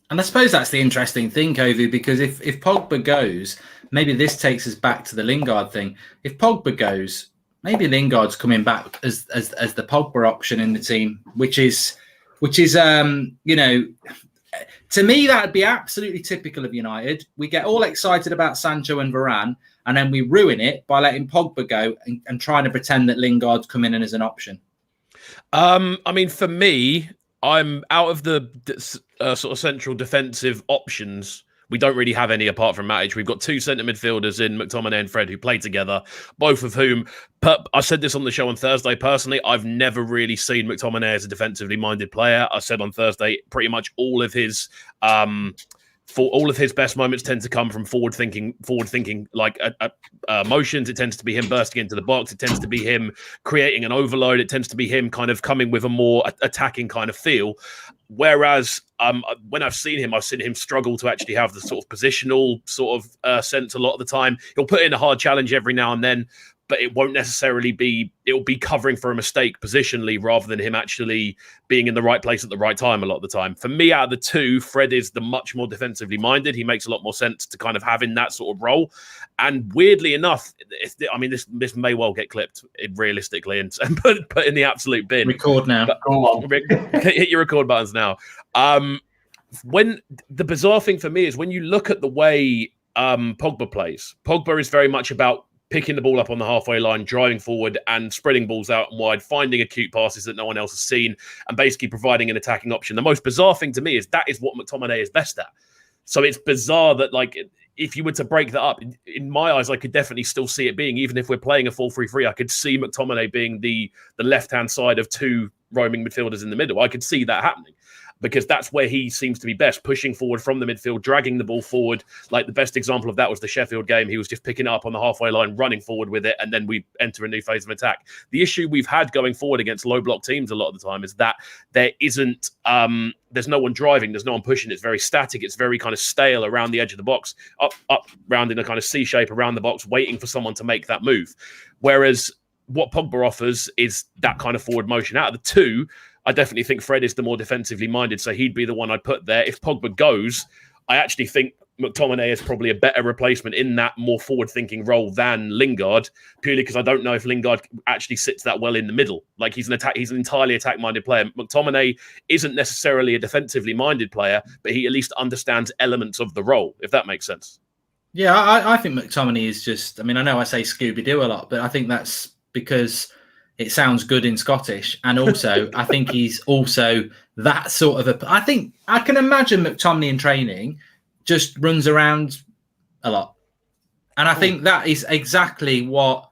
And I suppose that's the interesting thing, Kovu, because if Pogba goes, maybe this takes us back to the Lingard thing. If Pogba goes, maybe Lingard's coming back as the Pogba option in the team, which is you know, to me that'd be absolutely typical of United. We get all excited about Sancho and Varane, and then we ruin it by letting Pogba go and trying to pretend that Lingard's coming in as an option. I mean, for me, I'm out of the sort of central defensive options. We don't really have any apart from Matic. We've got two centre midfielders in McTominay and Fred who play together, both of whom, I said this on the show on Thursday, personally, I've never really seen McTominay as a defensively minded player. I said on Thursday, pretty much all of his best moments tend to come from forward thinking like motions. It tends to be him bursting into the box. It tends to be him creating an overload. It tends to be him kind of coming with a more attacking kind of feel. Whereas when I've seen him struggle to actually have the sort of positional sort of sense a lot of the time. He'll put in a hard challenge every now and then, but it won't necessarily be, it'll be covering for a mistake positionally rather than him actually being in the right place at the right time a lot of the time. For me, out of the two, Fred is the much more defensively minded. He makes a lot more sense to kind of have in that sort of role. And weirdly enough, I mean, this may well get clipped realistically and put in the absolute bin. Record now. But, go on. Hit your record buttons now. When the bizarre thing for me is when you look at the way Pogba plays, Pogba is very much about picking the ball up on the halfway line, driving forward and spreading balls out and wide, finding acute passes that no one else has seen and basically providing an attacking option. The most bizarre thing to me is that is what McTominay is best at. So it's bizarre that, like, if you were to break that up, in my eyes, I could definitely still see it being, even if we're playing a 4-3-3, I could see McTominay being the left-hand side of two roaming midfielders in the middle. I could see that happening. Because that's where he seems to be best, pushing forward from the midfield, dragging the ball forward. Like the best example of that was the Sheffield game. He was just picking it up on the halfway line, running forward with it, and then we enter a new phase of attack. The issue we've had going forward against low block teams a lot of the time is that there isn't, there's no one driving, there's no one pushing. It's very static. It's very kind of stale around the edge of the box, up, round in a kind of C shape around the box, waiting for someone to make that move. Whereas what Pogba offers is that kind of forward motion. Out of the two, I definitely think Fred is the more defensively minded, so he'd be the one I'd put there. If Pogba goes, I actually think McTominay is probably a better replacement in that more forward-thinking role than Lingard, purely because I don't know if Lingard actually sits that well in the middle. Like he's an entirely attack-minded player. McTominay isn't necessarily a defensively minded player, but he at least understands elements of the role, if that makes sense. Yeah, I think McTominay is just, I mean, I know I say Scooby-Doo a lot, but I think that's because it sounds good in Scottish. And also, I think he's also that sort of I think I can imagine McTominay in training just runs around a lot. And I think that is exactly what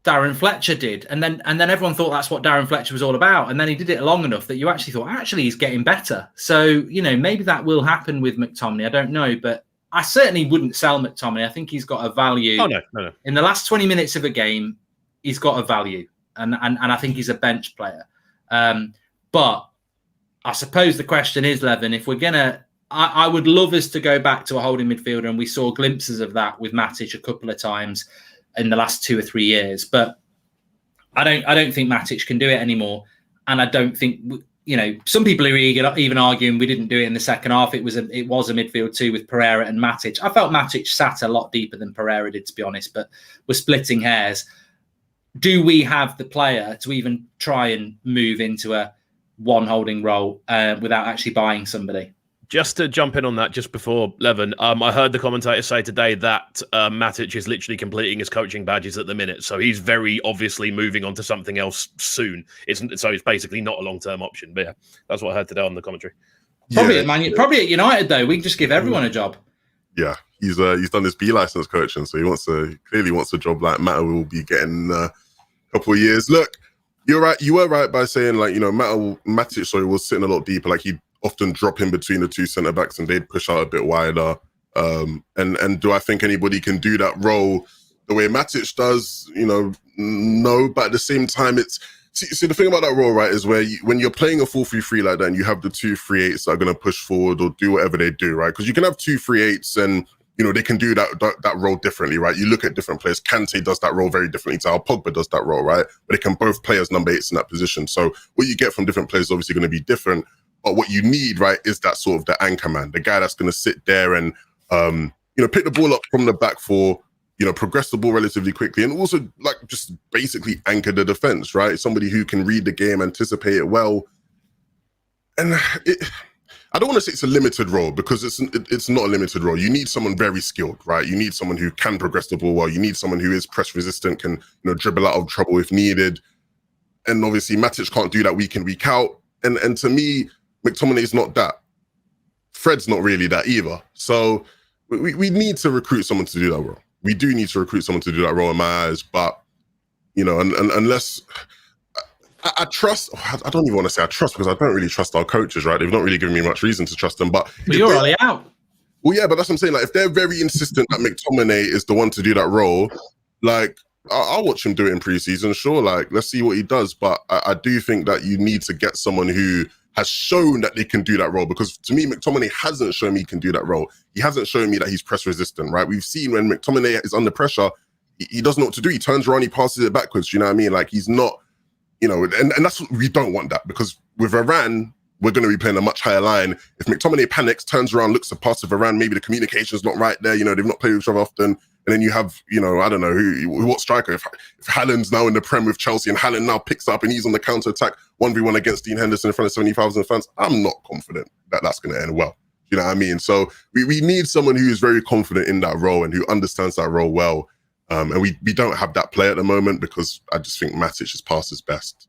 Darren Fletcher did. And then everyone thought that's what Darren Fletcher was all about. And then he did it long enough that you actually thought, actually, he's getting better. So, you know, maybe that will happen with McTominay. I don't know. But I certainly wouldn't sell McTominay. I think he's got a value. Oh, no. In the last 20 minutes of a game, he's got a value. And I think he's a bench player. But I suppose the question is, Levin, if we're going to, I would love us to go back to a holding midfielder, and we saw glimpses of that with Matic a couple of times in the last 2 or 3 years. But I don't think Matic can do it anymore, and I don't think, you know, some people are even arguing we didn't do it in the second half. It was a midfield two with Pereira and Matic. I felt Matic sat a lot deeper than Pereira did, to be honest, but we're splitting hairs. Do we have the player to even try and move into a one holding role without actually buying somebody? Just to jump in on that, just before Levin, I heard the commentator say today that Matic is literally completing his coaching badges at the minute, so he's very obviously moving on to something else soon. So it's basically not a long-term option. But yeah, that's what I heard today on the commentary. Probably at United though. We can just give everyone a job. Yeah, he's done his B license coaching, so he clearly wants a job like Matt will be getting a couple of years. Look, you're right. You were right by saying, like, you know, Matic was sitting a lot deeper. Like, he'd often drop in between the two centre backs and they'd push out a bit wider. And do I think anybody can do that role the way Matic does? You know, no. But at the same time, see the thing about that role, right, is when you're playing a 4-3-3 like that, and you have the 2 3/8s that are going to push forward or do whatever they do, right? Because you can have 2 3/8s and, you know, they can do that role differently, right? You look at different players. Kante does that role very differently to how Pogba does that role, right? But they can both play as number 8s in that position. So what you get from different players is obviously going to be different. But what you need, right, is that sort of the anchor man, the guy that's going to sit there and, you know, pick the ball up from the back for, you know, progress the ball relatively quickly, and also, like, just basically anchor the defense, right? Somebody who can read the game, anticipate it well. And I don't want to say it's a limited role, because it's not a limited role. You need someone very skilled, right? You need someone who can progress the ball well. You need someone who is press resistant, can, you know, dribble out of trouble if needed. And obviously Matic can't do that week in, week out. And to me, McTominay is not that. Fred's not really that either. So we need to recruit someone to do that role. We do need to recruit someone to do that role in my eyes. But, you know, and unless I trust, I don't even want to say I trust, because I don't really trust our coaches, right? They've not really given me much reason to trust them. But you're already out. Well, yeah, but that's what I'm saying. Like, if they're very insistent that McTominay is the one to do that role, like, I'll watch him do it in preseason. Sure, like, let's see what he does. But I do think that you need to get someone who has shown that they can do that role, because to me, McTominay hasn't shown me he can do that role. He hasn't shown me that he's press resistant, right? We've seen when McTominay is under pressure, he doesn't know what to do. He turns around, he passes it backwards. You know what I mean? Like, he's not, you know, and that's what we don't want that, because with Varane, we're going to be playing a much higher line. If McTominay panics, turns around, looks to pass to Varane, maybe the communication's not right there. You know, they've not played with each other often. And then you have, you know, I don't know what striker. If Haaland's now in the Prem with Chelsea and Haaland now picks up and he's on the counter attack 1v1 against Dean Henderson in front of 70,000 fans, I'm not confident that that's going to end well. You know what I mean? So we need someone who is very confident in that role and who understands that role well. And we don't have that player at the moment, because I just think Matic has passed his best.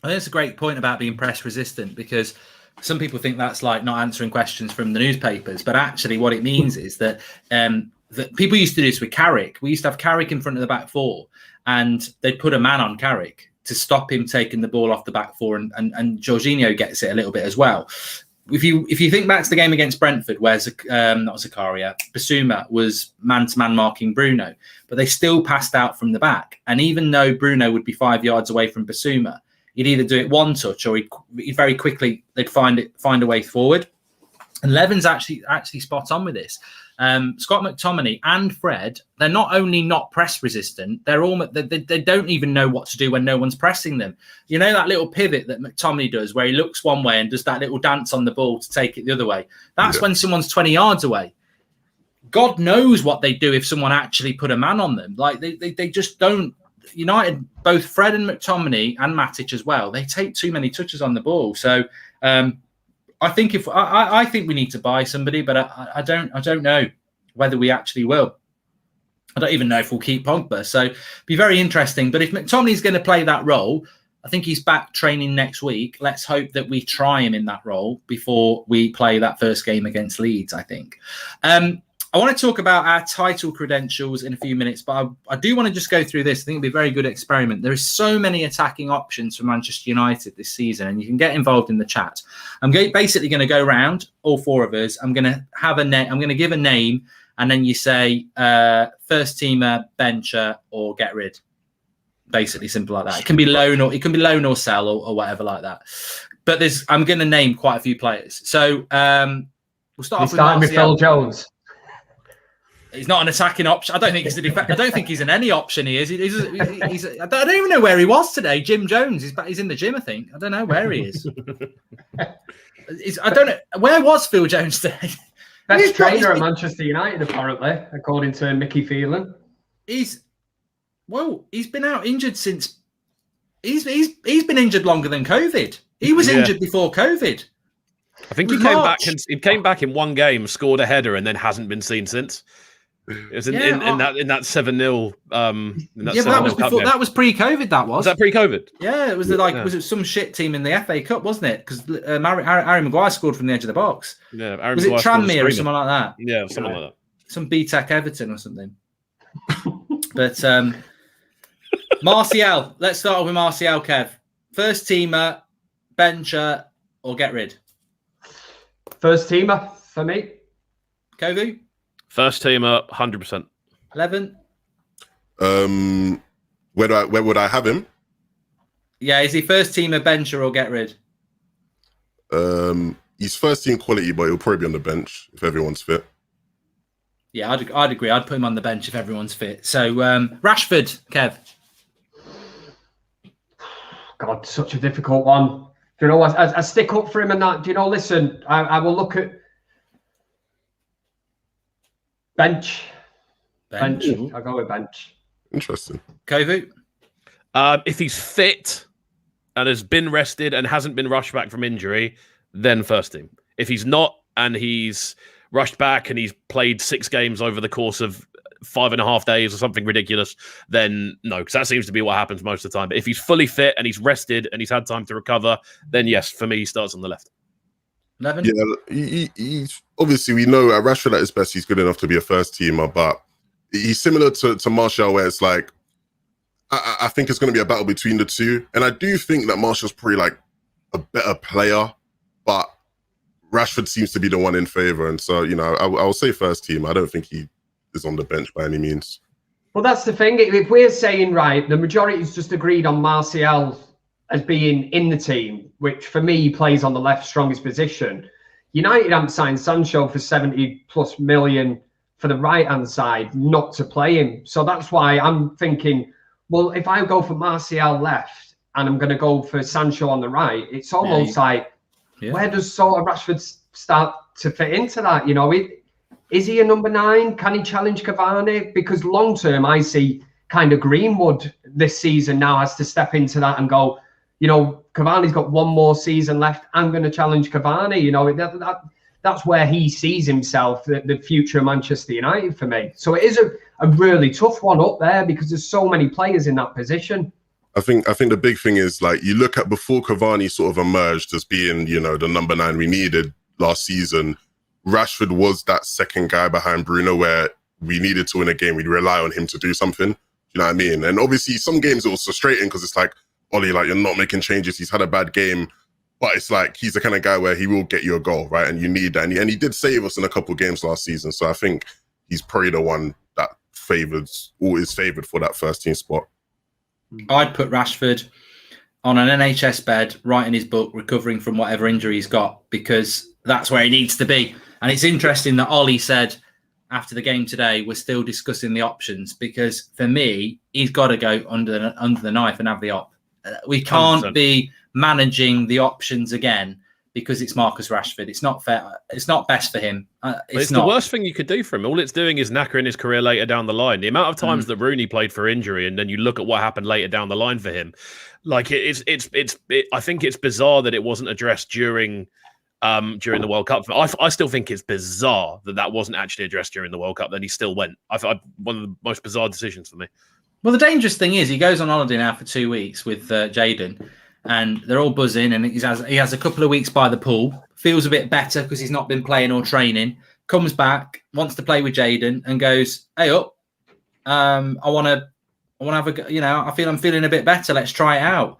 I think it's a great point about being press resistant, because some people think that's like not answering questions from the newspapers. But actually what it means is that that people used to do this with Carrick. We used to have Carrick in front of the back four, and they'd put a man on Carrick to stop him taking the ball off the back four, and Jorginho gets it a little bit as well. If you think back to the game against Brentford, where not Zakaria, Bissouma was man-to-man marking Bruno, but they still passed out from the back. And even though Bruno would be 5 yards away from Bissouma, he'd either do it one touch, or he'd very quickly, they'd find a way forward. And Levin's actually spot on with this. Scott McTominay and Fred, they're not only not press resistant, they don't even know what to do when no one's pressing them. You know that little pivot that McTominay does where he looks one way and does that little dance on the ball to take it the other way? That's when someone's 20 yards away. God knows what they do if someone actually put a man on them. Like they just don't. United, both Fred and McTominay and Matic as well, they take too many touches on the ball. So I think I think we need to buy somebody, but I don't know whether we actually will. I don't even know if we'll keep Pogba. So it'd be very interesting. But if McTominay's going to play that role, I think he's back training next week. Let's hope that we try him in that role before we play that first game against Leeds, I think. I want to talk about our title credentials in a few minutes, but I do want to just go through this. I think it'll be a very good experiment. There is so many attacking options for Manchester United this season, and you can get involved in the chat. I'm basically going to go around, all four of us. I'm going to have I'm going to give a name, and then you say first teamer, bencher, or get rid. Basically, simple like that. It can be loan or sell or whatever like that. But I'm going to name quite a few players. So we'll start off with Phil Jones. He's not an attacking option. I don't think I don't think he's in any option. He is. I don't even know where he was today. Jim Jones. He's in the gym. I think. I don't know where he is. I don't know where was Phil Jones today. Best trainer at Manchester United, apparently, according to Mickey Phelan. He's been out injured since. He's been injured longer than COVID. He was injured before COVID. I think he came back in one game, scored a header, and then hasn't been seen since. It was in that 7-0. That was before. That was pre-COVID. Was that pre-COVID? Yeah, it was was it some shit team in the FA Cup, wasn't it? Because Harry Maguire scored from the edge of the box. Yeah, was it Tranmere or something like that? Yeah, something like that. Some B-Tech Everton or something. But Martial, let's start off with Martial. Kev, first teamer, bencher, or get rid? First teamer for me. Kovu? First teamer, 100%. 11? Where would I have him? Yeah, is he first teamer, bencher, or get rid? He's first team quality, but he'll probably be on the bench if everyone's fit. Yeah, I'd agree. I'd put him on the bench if everyone's fit. So Rashford, Kev. God, such a difficult one. Do you know what? I stick up for him and that. Do you know? Listen, I will look at bench. Bench. I'll go with bench. Interesting. Kovu? If he's fit and has been rested and hasn't been rushed back from injury, then first team. If he's not and he's rushed back and he's played 6 games over the course of 5.5 days or something ridiculous, then no, because that seems to be what happens most of the time. But if he's fully fit and he's rested and he's had time to recover, then yes, for me, he starts on the left. 11? Yeah, he's obviously, we know at Rashford at his best, he's good enough to be a first teamer, but he's similar to Martial, where it's like, I think it's going to be a battle between the two. And I do think that Martial's probably like a better player, but Rashford seems to be the one in favour. And so, I will say first team. I don't think he is on the bench by any means. Well, that's the thing. If we're saying, right, the majority's just agreed on Martial as being in the team, which for me plays on the left strongest position. United haven't signed Sancho for 70+ million for the right-hand side, not to play him. So that's why I'm thinking, well, if I go for Martial left and I'm going to go for Sancho on the right, it's almost where does sort of Rashford start to fit into that? Is he a number 9? Can he challenge Cavani? Because long term, I see kind of Greenwood this season now has to step into that and go, Cavani's got one more season left. I'm going to challenge Cavani. That's where he sees himself, the future of Manchester United for me. So it is a really tough one up there because there's so many players in that position. I think the big thing is, like, you look at before Cavani sort of emerged as being, the number 9 we needed last season, Rashford was that second guy behind Bruno where we needed to win a game. We'd rely on him to do something. You know what I mean? And obviously some games it was frustrating because it's like, Ollie, like, you're not making changes. He's had a bad game. But it's like, he's the kind of guy where he will get you a goal, right? And you need that. And he did save us in a couple of games last season. So I think he's probably the one that is favoured for that first team spot. I'd put Rashford on an NHS bed, writing his book, recovering from whatever injury he's got, because that's where he needs to be. And it's interesting that Ollie said after the game today, we're still discussing the options, because for me, he's got to go under the knife and have the op. We can't 100%. be managing the options again because it's Marcus Rashford. It's not fair. It's not best for him. It's the worst thing you could do for him. All it's doing is knackering his career later down the line. The amount of times that Rooney played for injury, and then you look at what happened later down the line for him, like I think it's bizarre that it wasn't addressed during the World Cup. I still think it's bizarre that wasn't actually addressed during the World Cup. Then he still went. One of the most bizarre decisions for me. Well, the dangerous thing is he goes on holiday now for 2 weeks with Jayden, and they're all buzzing, and he has a couple of weeks by the pool, feels a bit better because he's not been playing or training, comes back, wants to play with Jayden, and goes, "Hey up, I want to have a, I feel I'm feeling a bit better. Let's try it out."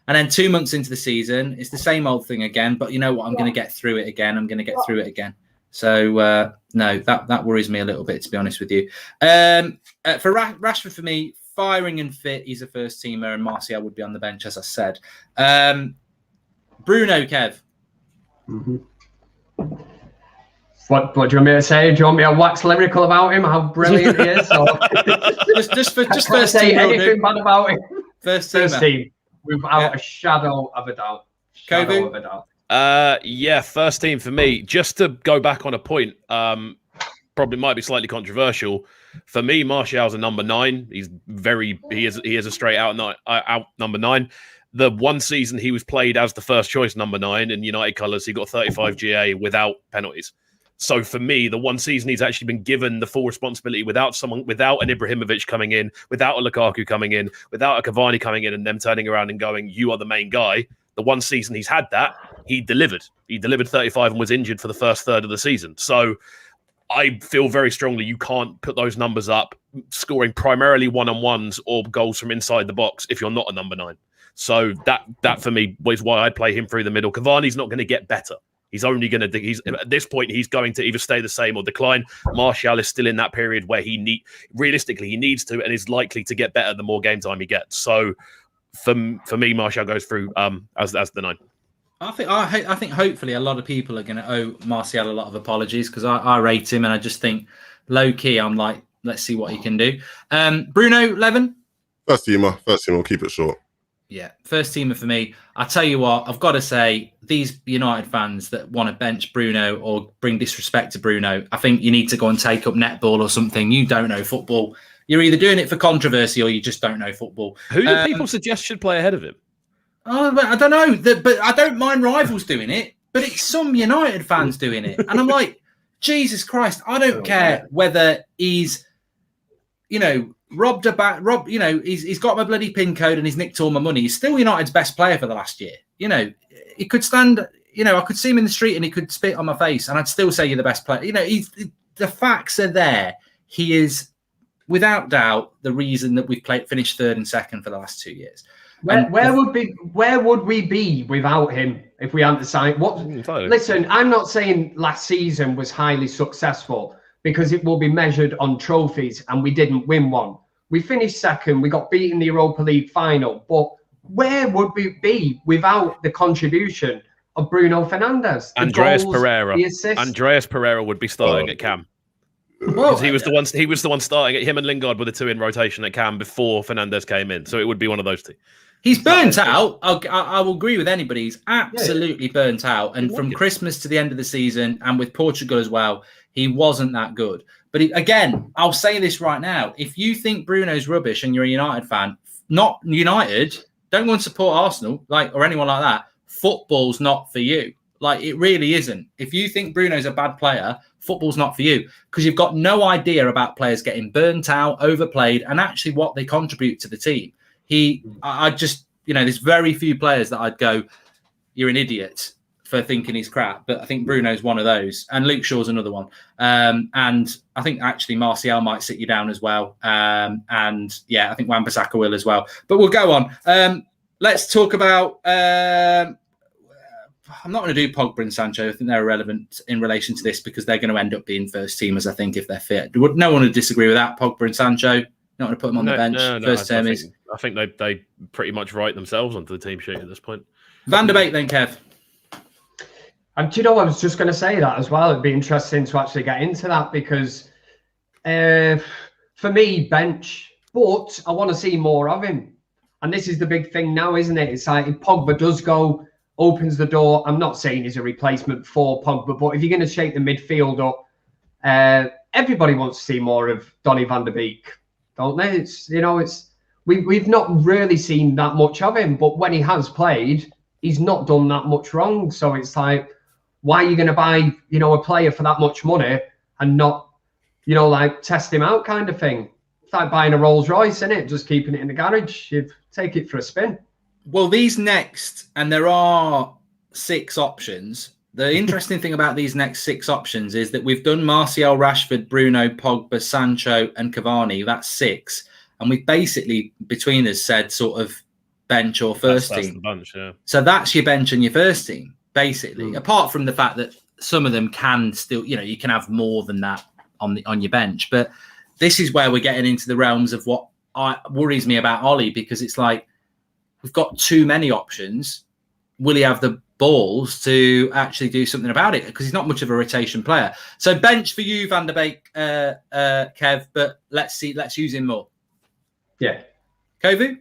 And then 2 months into the season, it's the same old thing again. But you know what? I'm going to get through it again. So no, that worries me a little bit, to be honest with you. For Rashford, for me, firing and fit, he's a first teamer, and Martial would be on the bench, as I said. Bruno, Kev. Mm-hmm. What do you want me to say? Do you want me to wax lyrical about him? How brilliant he is? Or... just first say team. Anything bad about him? First team, without a shadow of a doubt. Yeah, first team for me. Just to go back on a point, probably might be slightly controversial. For me, Martial's a number 9. He is a straight out number 9. The one season he was played as the first choice number 9 in United colours, he got 35 GA without penalties. So for me, the one season he's actually been given the full responsibility without an Ibrahimovic coming in, without a Lukaku coming in, without a Cavani coming in and them turning around and going, "You are the main guy." The one season he's had that, he delivered. He delivered 35 and was injured for the first third of the season. So I feel very strongly you can't put those numbers up scoring primarily one-on-ones or goals from inside the box if you're not a number 9. So that for me was why I'd play him through the middle. Cavani's not going to get better. He's only going to. At this point, he's going to either stay the same or decline. Martial is still in that period where realistically he needs to and is likely to get better the more game time he gets. So for me, Martial goes through as the 9. I think hopefully a lot of people are going to owe Martial a lot of apologies, because I rate him, and I just think low key I'm like, let's see what he can do. Bruno, Levin? First teamer, we'll keep it short. Yeah, first teamer for me. I tell you what, I've got to say, these United fans that want to bench Bruno or bring disrespect to Bruno, I think you need to go and take up netball or something. You don't know football. You're either doing it for controversy or you just don't know football. Who do people suggest should play ahead of him? Oh, I don't know. But I don't mind rivals doing it, but it's some United fans doing it. And I'm like, Jesus Christ, I don't care whether he's, robbed a back, he's got my bloody pin code and he's nicked all my money. He's still United's best player for the last year. He could stand, I could see him in the street and he could spit on my face and I'd still say you're the best player. The facts are there. He is, without doubt, the reason that we've finished 3rd and 2nd for the last 2 years. Where would we be without him if we hadn't signed? Listen, I'm not saying last season was highly successful, because it will be measured on trophies, and we didn't win one. We finished 2nd. We got beaten in the Europa League final. But where would we be without the contribution of Bruno Fernandes? Andreas Pereira would be starting at Cam. Because he was the one starting at him, and Lingard were the 2 in rotation at Cam before Fernandes came in. So it would be one of those 2. He's burnt out. I will agree with anybody. He's absolutely burnt out. And from Christmas to the end of the season, and with Portugal as well, he wasn't that good. But again, I'll say this right now. If you think Bruno's rubbish and you're a United fan, not United, don't go and support Arsenal or anyone like that. Football's not for you. It really isn't. If you think Bruno's a bad player, football's not for you, because you've got no idea about players getting burnt out, overplayed, and actually what they contribute to the team. There's very few players that I'd go, you're an idiot for thinking he's crap. But I think Bruno's one of those, and Luke Shaw's another one. And I think actually Martial might sit you down as well. I think Wan-Bissaka will as well. But we'll go on. Let's talk about. I'm not going to do Pogba and Sancho. I think they're irrelevant in relation to this, because they're going to end up being first teamers, I think, if they're fit. No one would disagree with that. Pogba and Sancho. Not going to put them on the bench. I think they pretty much write themselves onto the team sheet at this point. Van der Beek then, Kev. And I was just going to say that as well. It'd be interesting to actually get into that, because For me, bench. But I want to see more of him. And this is the big thing now, isn't it? It's like if Pogba does go, opens the door. I'm not saying he's a replacement for Pogba, but if you're going to shake the midfield up, everybody wants to see more of Donny van de Beek, don't they? We've not really seen that much of him, but when he has played, he's not done that much wrong. So it's like, why are you going to buy, a player for that much money and not, like test him out kind of thing? It's like buying a Rolls Royce, isn't it? Just keeping it in the garage. You take it for a spin. Well, these next, and there are 6 options. The interesting thing about these next 6 options is that we've done Martial, Rashford, Bruno, Pogba, Sancho, and Cavani. That's 6. And we've basically, between us, said sort of bench or first team. That's the bunch, yeah. So that's your bench and your first team, basically. Apart from the fact that some of them can still, you can have more than that on your bench. But this is where we're getting into the realms of what worries me about Ollie, because it's like we've got too many options. Will he have the balls to actually do something about it? Because he's not much of a rotation player. So bench for you, Van der Beek, Kev, but let's use him more. Yeah. Kovu?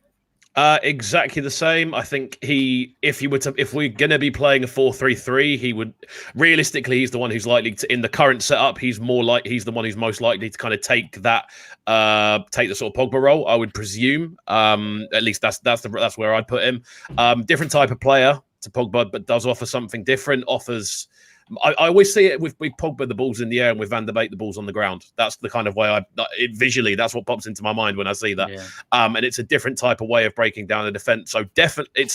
Exactly the same. I think if we're going to be playing a 4-3-3, he would realistically, he's the one who's likely to, in the current setup, he's the one who's most likely to kind of take the sort of Pogba role, I would presume. At least that's where I'd put him. Different type of player to Pogba, but does offer something different. I always see it with Pogba, the ball's in the air, and with Van der Beek, the ball's on the ground. That's the kind of way visually, that's what pops into my mind when I see that. Yeah. And it's a different type of way of breaking down the defense. So definitely,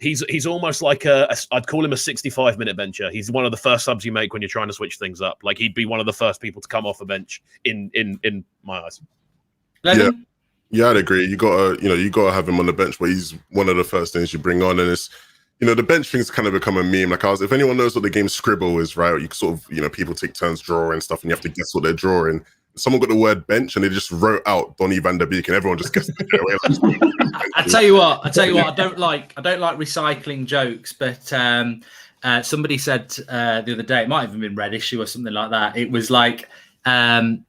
he's almost like I'd call him a 65-minute bencher. He's one of the first subs you make when you're trying to switch things up. Like he'd be one of the first people to come off a bench in my eyes. Yeah, I'd agree. You gotta have him on the bench, but he's one of the first things you bring on, and it's. The bench thing's kind of become a meme. Like if anyone knows what the game Scribble is, right? You sort of, people take turns drawing stuff and you have to guess what they're drawing. Someone got the word bench and they just wrote out Donny van der Beek and everyone just guessed it away. I tell you what, I don't like recycling jokes, but somebody said the other day, it might have even been Red Issue or something like that. It was like, why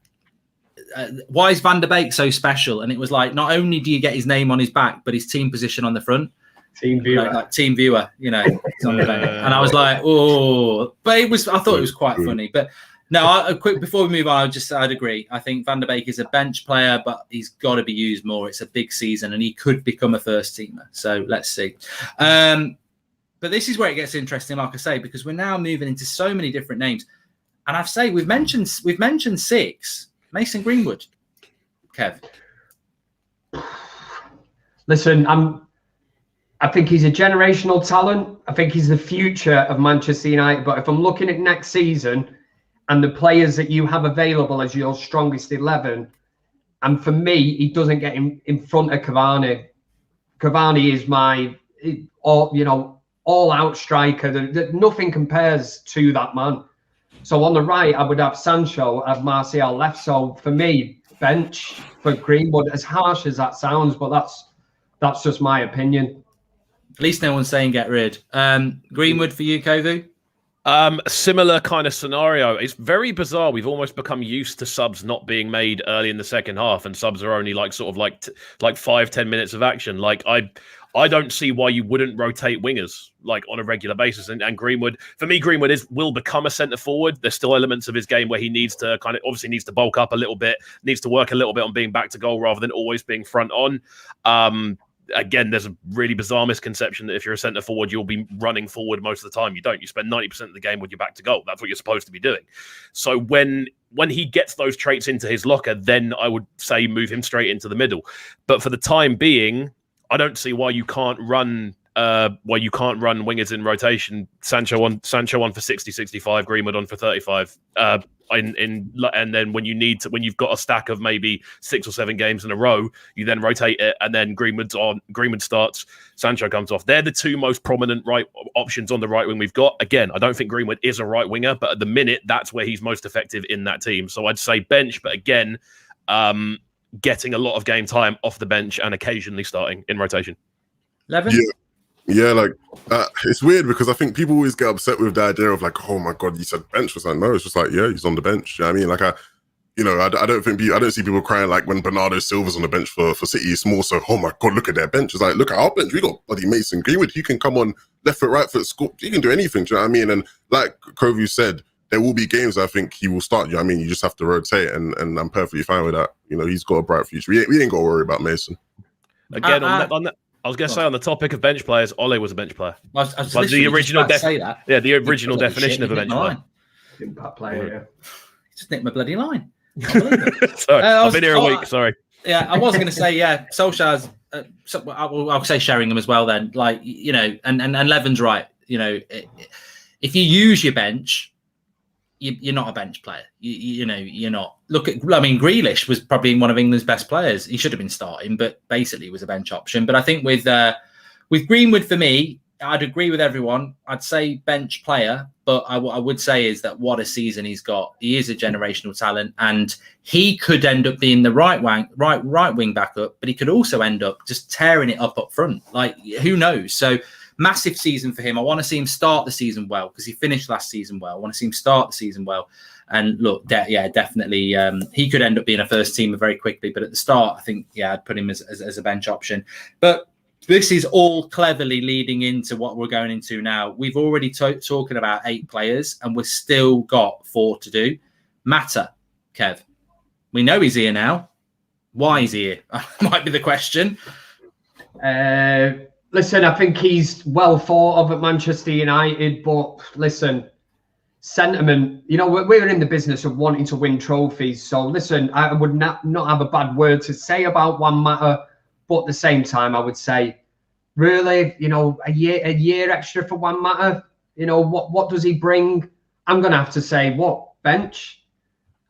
is Van der Beek so special? And it was like, not only do you get his name on his back, but his team position on the front. Team viewer, like team viewer, and I was like, oh, but I thought it was quite funny. But no, quick before we move on, I'd agree. I think Van der Beek is a bench player, but he's got to be used more. It's a big season, and he could become a first teamer. So let's see. But this is where it gets interesting, like I say, because we're now moving into so many different names, and I've say we've mentioned 6. Mason Greenwood, Kev. Listen, I think he's a generational talent. I think he's the future of Manchester United. But if I'm looking at next season and the players that you have available as your strongest 11, and for me, he doesn't get in front of Cavani. Cavani is my all-out striker. Nothing compares to that man. So on the right, I would have Sancho, I have Martial left. So for me, bench for Greenwood, as harsh as that sounds, but that's just my opinion. At least no one's saying get rid. Greenwood for you, Kovu? Similar kind of scenario. It's very bizarre. We've almost become used to subs not being made early in the second half, and subs are only like 5-10 minutes of action. Like I don't see why you wouldn't rotate wingers like on a regular basis. And Greenwood, for me, Greenwood will become a centre forward. There's still elements of his game where he needs to obviously needs to bulk up a little bit, needs to work a little bit on being back to goal rather than always being front on. Again, there's a really bizarre misconception that if you're a centre forward, you'll be running forward most of the time. You don't. You spend 90% of the game with your back to goal. That's what you're supposed to be doing. So when he gets those traits into his locker, then I would say move him straight into the middle. But for the time being, I don't see why you can't run wingers in rotation. Sancho on for 60, 65, Greenwood on for 35. And then when you've got a stack of maybe 6 or 7 games in a row, you then rotate it, and then Greenwood starts, Sancho comes off. They're the 2 most prominent right options on the right wing we've got. Again, I don't think Greenwood is a right winger, but at the minute, that's where he's most effective in that team. So I'd say bench, but again, getting a lot of game time off the bench and occasionally starting in rotation. Levin? Yeah, like it's weird because I think people always get upset with the idea of like, oh my god, you said bench. Was like, no, it's just like, yeah, he's on the bench. You know what I mean, like I don't see people crying like when Bernardo Silva's on the bench for City. It's more so, oh my God, look at their bench. It's like, look at our bench. We got bloody Mason Greenwood. He can come on left foot, right foot, score. He can do anything. Do you know what I mean? And like Kovu said, there will be games I think he will start. You know what I mean? You just have to rotate, and I'm perfectly fine with that. He's got a bright future. We ain't got to worry about Mason. Again, I was going to say on the topic of bench players, Ole was a bench player. I was the original the original definition of a bench player. Impact player. Just nicked my bloody line. Sorry, I've been here a week. Sorry. Yeah, I was going to say, Solskjaer's. I'll say Sheringham as well. Then, and Levin's right. If you use your bench, you're not a bench player. You're not. Grealish was probably one of England's best players. He should have been starting, but basically was a bench option. But I think with Greenwood, for me, I'd agree with everyone. I'd say bench player, but I would say is that what a season he's got. He is a generational talent, and he could end up being the right wing backup, but he could also end up just tearing it up front. Like, who knows? So massive season for him. I want to see him start the season well because he finished last season well. I want to see him start the season well. And look, definitely, he could end up being a first teamer very quickly. But at the start, I think, I'd put him as a bench option. But this is all cleverly leading into what we're going into now. We've already talking about 8 players, and we've still got 4 to do. Mata, Kev. We know he's here now. Why is he here? Might be the question. Listen, I think he's well thought of at Manchester United, but listen, sentiment, we're in the business of wanting to win trophies. So listen, I would not have a bad word to say about Juan Mata, but at the same time, I would say, really, a year extra for Juan Mata, what does he bring? I'm going to have to say, what, bench?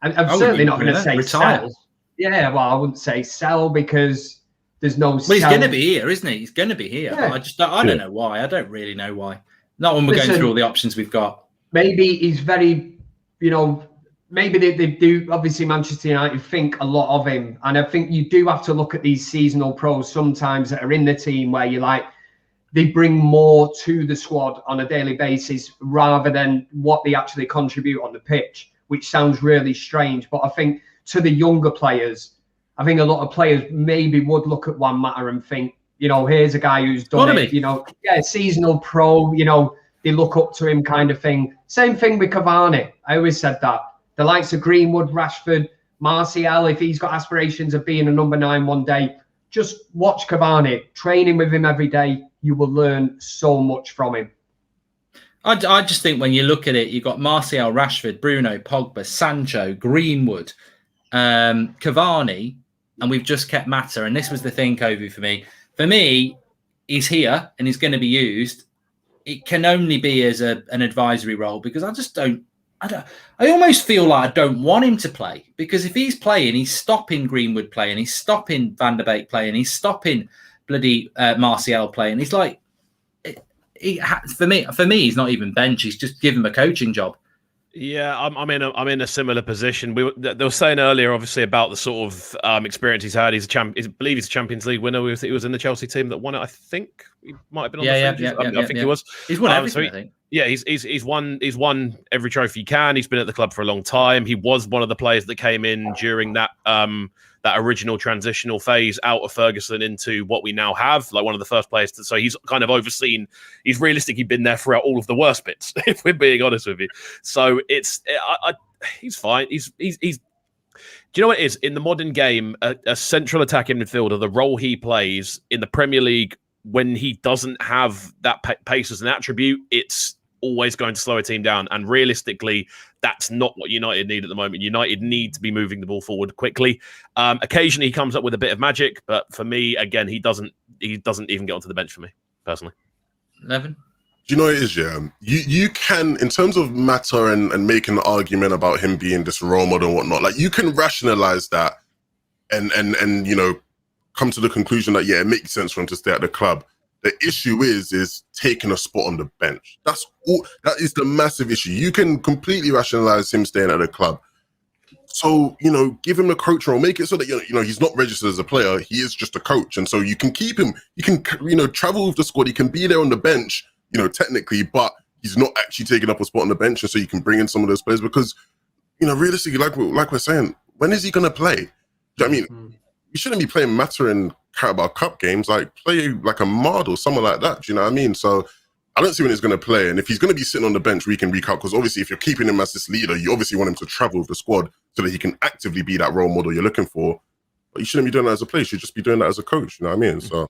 I'm certainly not going to say retire. Sell. Yeah, well, I wouldn't say sell because there's no. Well, he's going to be here, isn't he? He's going to be here. Yeah. But I don't know why. I don't really know why. Not when we're going through all the options we've got. Maybe he's very, maybe they do. Obviously, Manchester United think a lot of him, and I think you do have to look at these seasonal pros sometimes that are in the team where they bring more to the squad on a daily basis rather than what they actually contribute on the pitch, which sounds really strange. But I think to the younger players, I think a lot of players maybe would look at Juan Mata and think, here's a guy who's done it. Seasonal pro, they look up to him kind of thing. Same thing with Cavani. I always said that. The likes of Greenwood, Rashford, Martial, if he's got aspirations of being a number 9 one day, just watch Cavani, training with him every day. You will learn so much from him. I just think when you look at it, you've got Martial, Rashford, Bruno, Pogba, Sancho, Greenwood, Cavani, and we've just kept Mata. And this was the thing, Kovu, for me. For me, he's here and he's going to be used. It can only be as an advisory role because I almost feel like I don't want him to play because if he's playing, he's stopping Greenwood playing, he's stopping Van der Beek playing, he's stopping bloody Martial playing. He's like, for me, he's not even bench. He's just give him a coaching job. Yeah, I'm in a similar position. They were saying earlier, obviously, about the sort of experience he's had. I believe he's a Champions League winner. He was in the Chelsea team that won it. I think he might have been on the fringes. I think he was. He's won everything, I think. Yeah, he's won every trophy he can. He's been at the club for a long time. He was one of the players that came in during that original transitional phase out of Ferguson into what we now have, like one of the first players. So he's kind of overseen. He's realistically been there throughout all of the worst bits, if we're being honest with you. So he's fine. He's. Do you know what it is in the modern game? A central attacking midfielder, the role he plays in the Premier League when he doesn't have that pace as an attribute, it's always going to slow a team down. And realistically, that's not what United need at the moment. United need to be moving the ball forward quickly. Occasionally, he comes up with a bit of magic, but for me, again, he doesn't even get onto the bench for me personally. Levin? Do you know what it is, yeah? You can, in terms of Mata and making an argument about him being this role model and whatnot, like you can rationalize that and come to the conclusion that, yeah, it makes sense for him to stay at the club. The issue is taking a spot on the bench. That's all. That is the massive issue. You can completely rationalize him staying at the club. So, give him a coach role. Make it so that, he's not registered as a player. He is just a coach. And so you can keep him. You can, travel with the squad. He can be there on the bench, technically, but he's not actually taking up a spot on the bench. And so you can bring in some of those players because, realistically, like we're saying, when is he going to play? Do you know what I mean? You shouldn't be playing Mata in Carabao Cup games. Like, play like a Mard or someone like that. Do you know what I mean? So I don't see when he's going to play. And if he's going to be sitting on the bench week in, week out, because obviously if you're keeping him as this leader, you obviously want him to travel with the squad so that he can actively be that role model you're looking for. But you shouldn't be doing that as a player. You should just be doing that as a coach. You know what I mean? So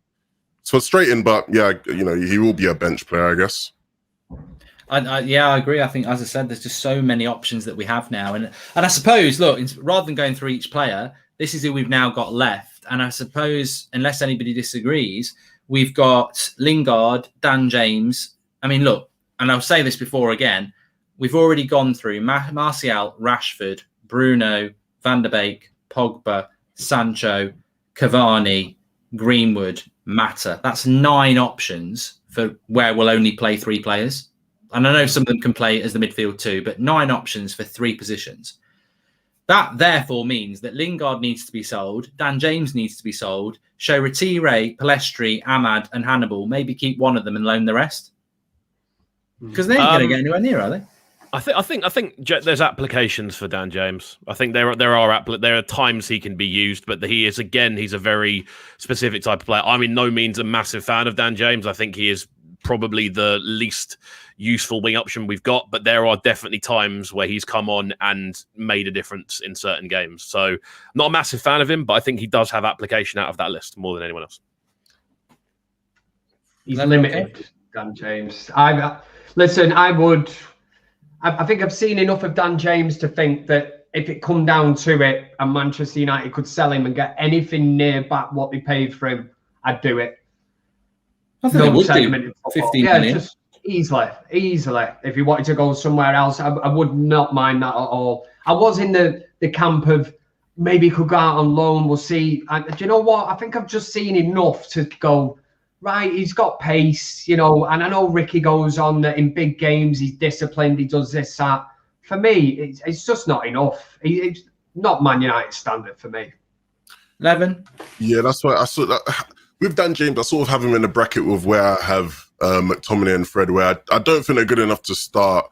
it's frustrating, but yeah, you know, he will be a bench player, I guess. I agree. I think, as I said, there's just so many options that we have now. And I suppose, look, rather than going through each player, this is who we've now got left. And I suppose, unless anybody disagrees, we've got Lingard, Dan James. I mean, look, and I'll say this before again, we've already gone through Martial, Rashford, Bruno, Van der Beek, Pogba, Sancho, Cavani, Greenwood, Mata. That's 9 options for where we'll only play 3 players. And I know some of them can play as the midfield too, but 9 options for 3 positions. That therefore means that Lingard needs to be sold, Dan James needs to be sold, show Retire, Pellistri, Ahmad, and Hannibal. Maybe keep one of them and loan the rest, because they ain't going to get anywhere near, are they? I think there's applications for Dan James. I think there are times he can be used, but he's a very specific type of player. I'm in no means a massive fan of Dan James. I think he is probably the least useful wing option we've got, but there are definitely times where he's come on and made a difference in certain games. So not a massive fan of him, but I think he does have application out of that list more than anyone else. He's limited, Dan James. I think I've seen enough of Dan James to think that if it come down to it and Manchester United could sell him and get anything near back what they paid for him, I'd do it. I think they would do 15 million. Just easily. If you wanted to go somewhere else, I would not mind that at all. I was in the camp of maybe he could go out on loan. We'll see. And do you know what? I think I've just seen enough to go, right, he's got pace, you know, and I know Ricky goes on that in big games, he's disciplined, he does this, that. For me, it's just not enough. It's not Man United standard for me. 11. Yeah, that's why I saw that. With Dan James, I sort of have him in the bracket with where I have McTominay and Fred, where I don't think they're good enough to start,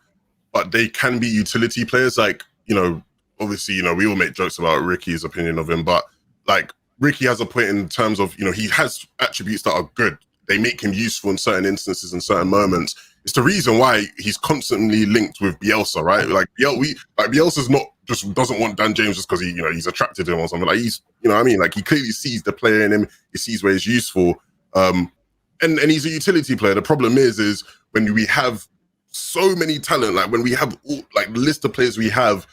but they can be utility players. Like, you know, obviously, you know, we all make jokes about Ricky's opinion of him, but like Ricky has a point in terms of, you know, he has attributes that are good. They make him useful in certain instances and certain moments. It's the reason why he's constantly linked with Bielsa, right? Like Bielsa's not just doesn't want Dan James just because he, you know, he's attracted to him or something. Like he's, you know what I mean? Like he clearly sees the player in him. He sees where he's useful. And he's a utility player. The problem is when we have so many talent, like when we have all, like the list of players we have,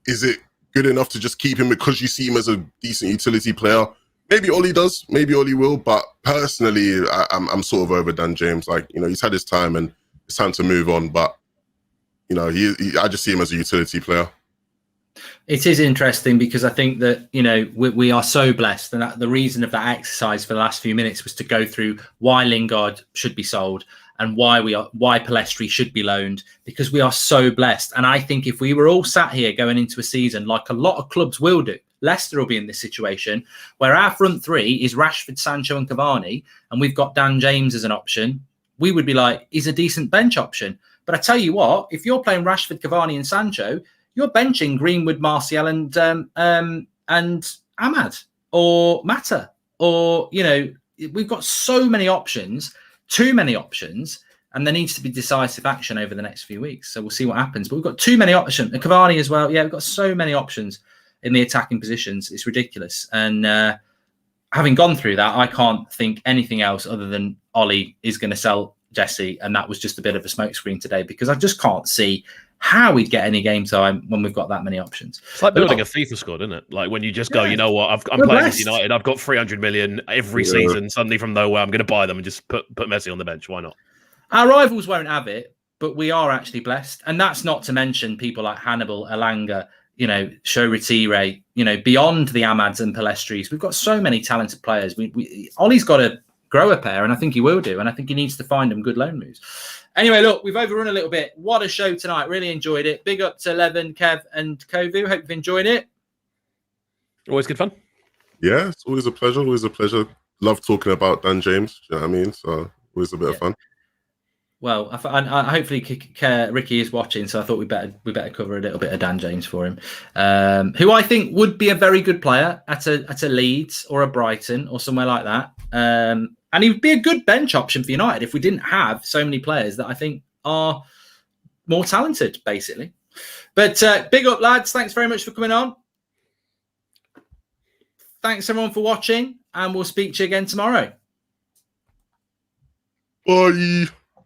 is it good enough to just keep him because you see him as a decent utility player? Maybe Ollie does, maybe Ollie will, but personally, I'm sort of over Dan James. Like, you know, he's had his time and it's time to move on. But, you know, I just see him as a utility player. It is interesting because I think that, you know, we are so blessed. And the reason of that exercise for the last few minutes was to go through why Lingard should be sold and why Pellistri should be loaned, because we are so blessed. And I think if we were all sat here going into a season like a lot of clubs will do, Leicester will be in this situation where our front 3 is Rashford, Sancho and Cavani, and we've got Dan James as an option. We would be like, he's a decent bench option. But I tell you what, if you're playing Rashford, Cavani and Sancho, you're benching Greenwood, Martial and Ahmad or Mata. Or, you know, we've got so many options, too many options, and there needs to be decisive action over the next few weeks. So we'll see what happens. But we've got too many options. And Cavani as well. Yeah, we've got so many options in the attacking positions. It's ridiculous. And having gone through that, I can't think anything else other than Ollie is going to sell Jesse. And that was just a bit of a smokescreen today because I just can't see how we'd get any game time when we've got that many options. It's like building a FIFA squad, isn't it? Like when you just go, you know what, I'm playing with United, I've got 300 million every season, suddenly from nowhere, I'm going to buy them and just put Messi on the bench. Why not? Our rivals won't have it, but we are actually blessed. And that's not to mention people like Hannibal, Elanga, you know, Show Retire, you know, beyond the Amads and Pellistris. We've got so many talented players. Ollie's got to grow a pair, and I think he will do. And I think he needs to find them good loan moves. Anyway, look, we've overrun a little bit. What a show tonight. Really enjoyed it. Big up to 11, Kev and Kovu. Hope you've enjoyed it. Always good fun. Yeah, it's always a pleasure. Always a pleasure. Love talking about Dan James. You know what I mean? So always a bit of fun. Well, I hopefully Ricky is watching, so I thought we better cover a little bit of Dan James for him, who I think would be a very good player at a Leeds or a Brighton or somewhere like that, and he would be a good bench option for United if we didn't have so many players that I think are more talented, basically. But big up, lads! Thanks very much for coming on. Thanks everyone for watching, and we'll speak to you again tomorrow. Bye.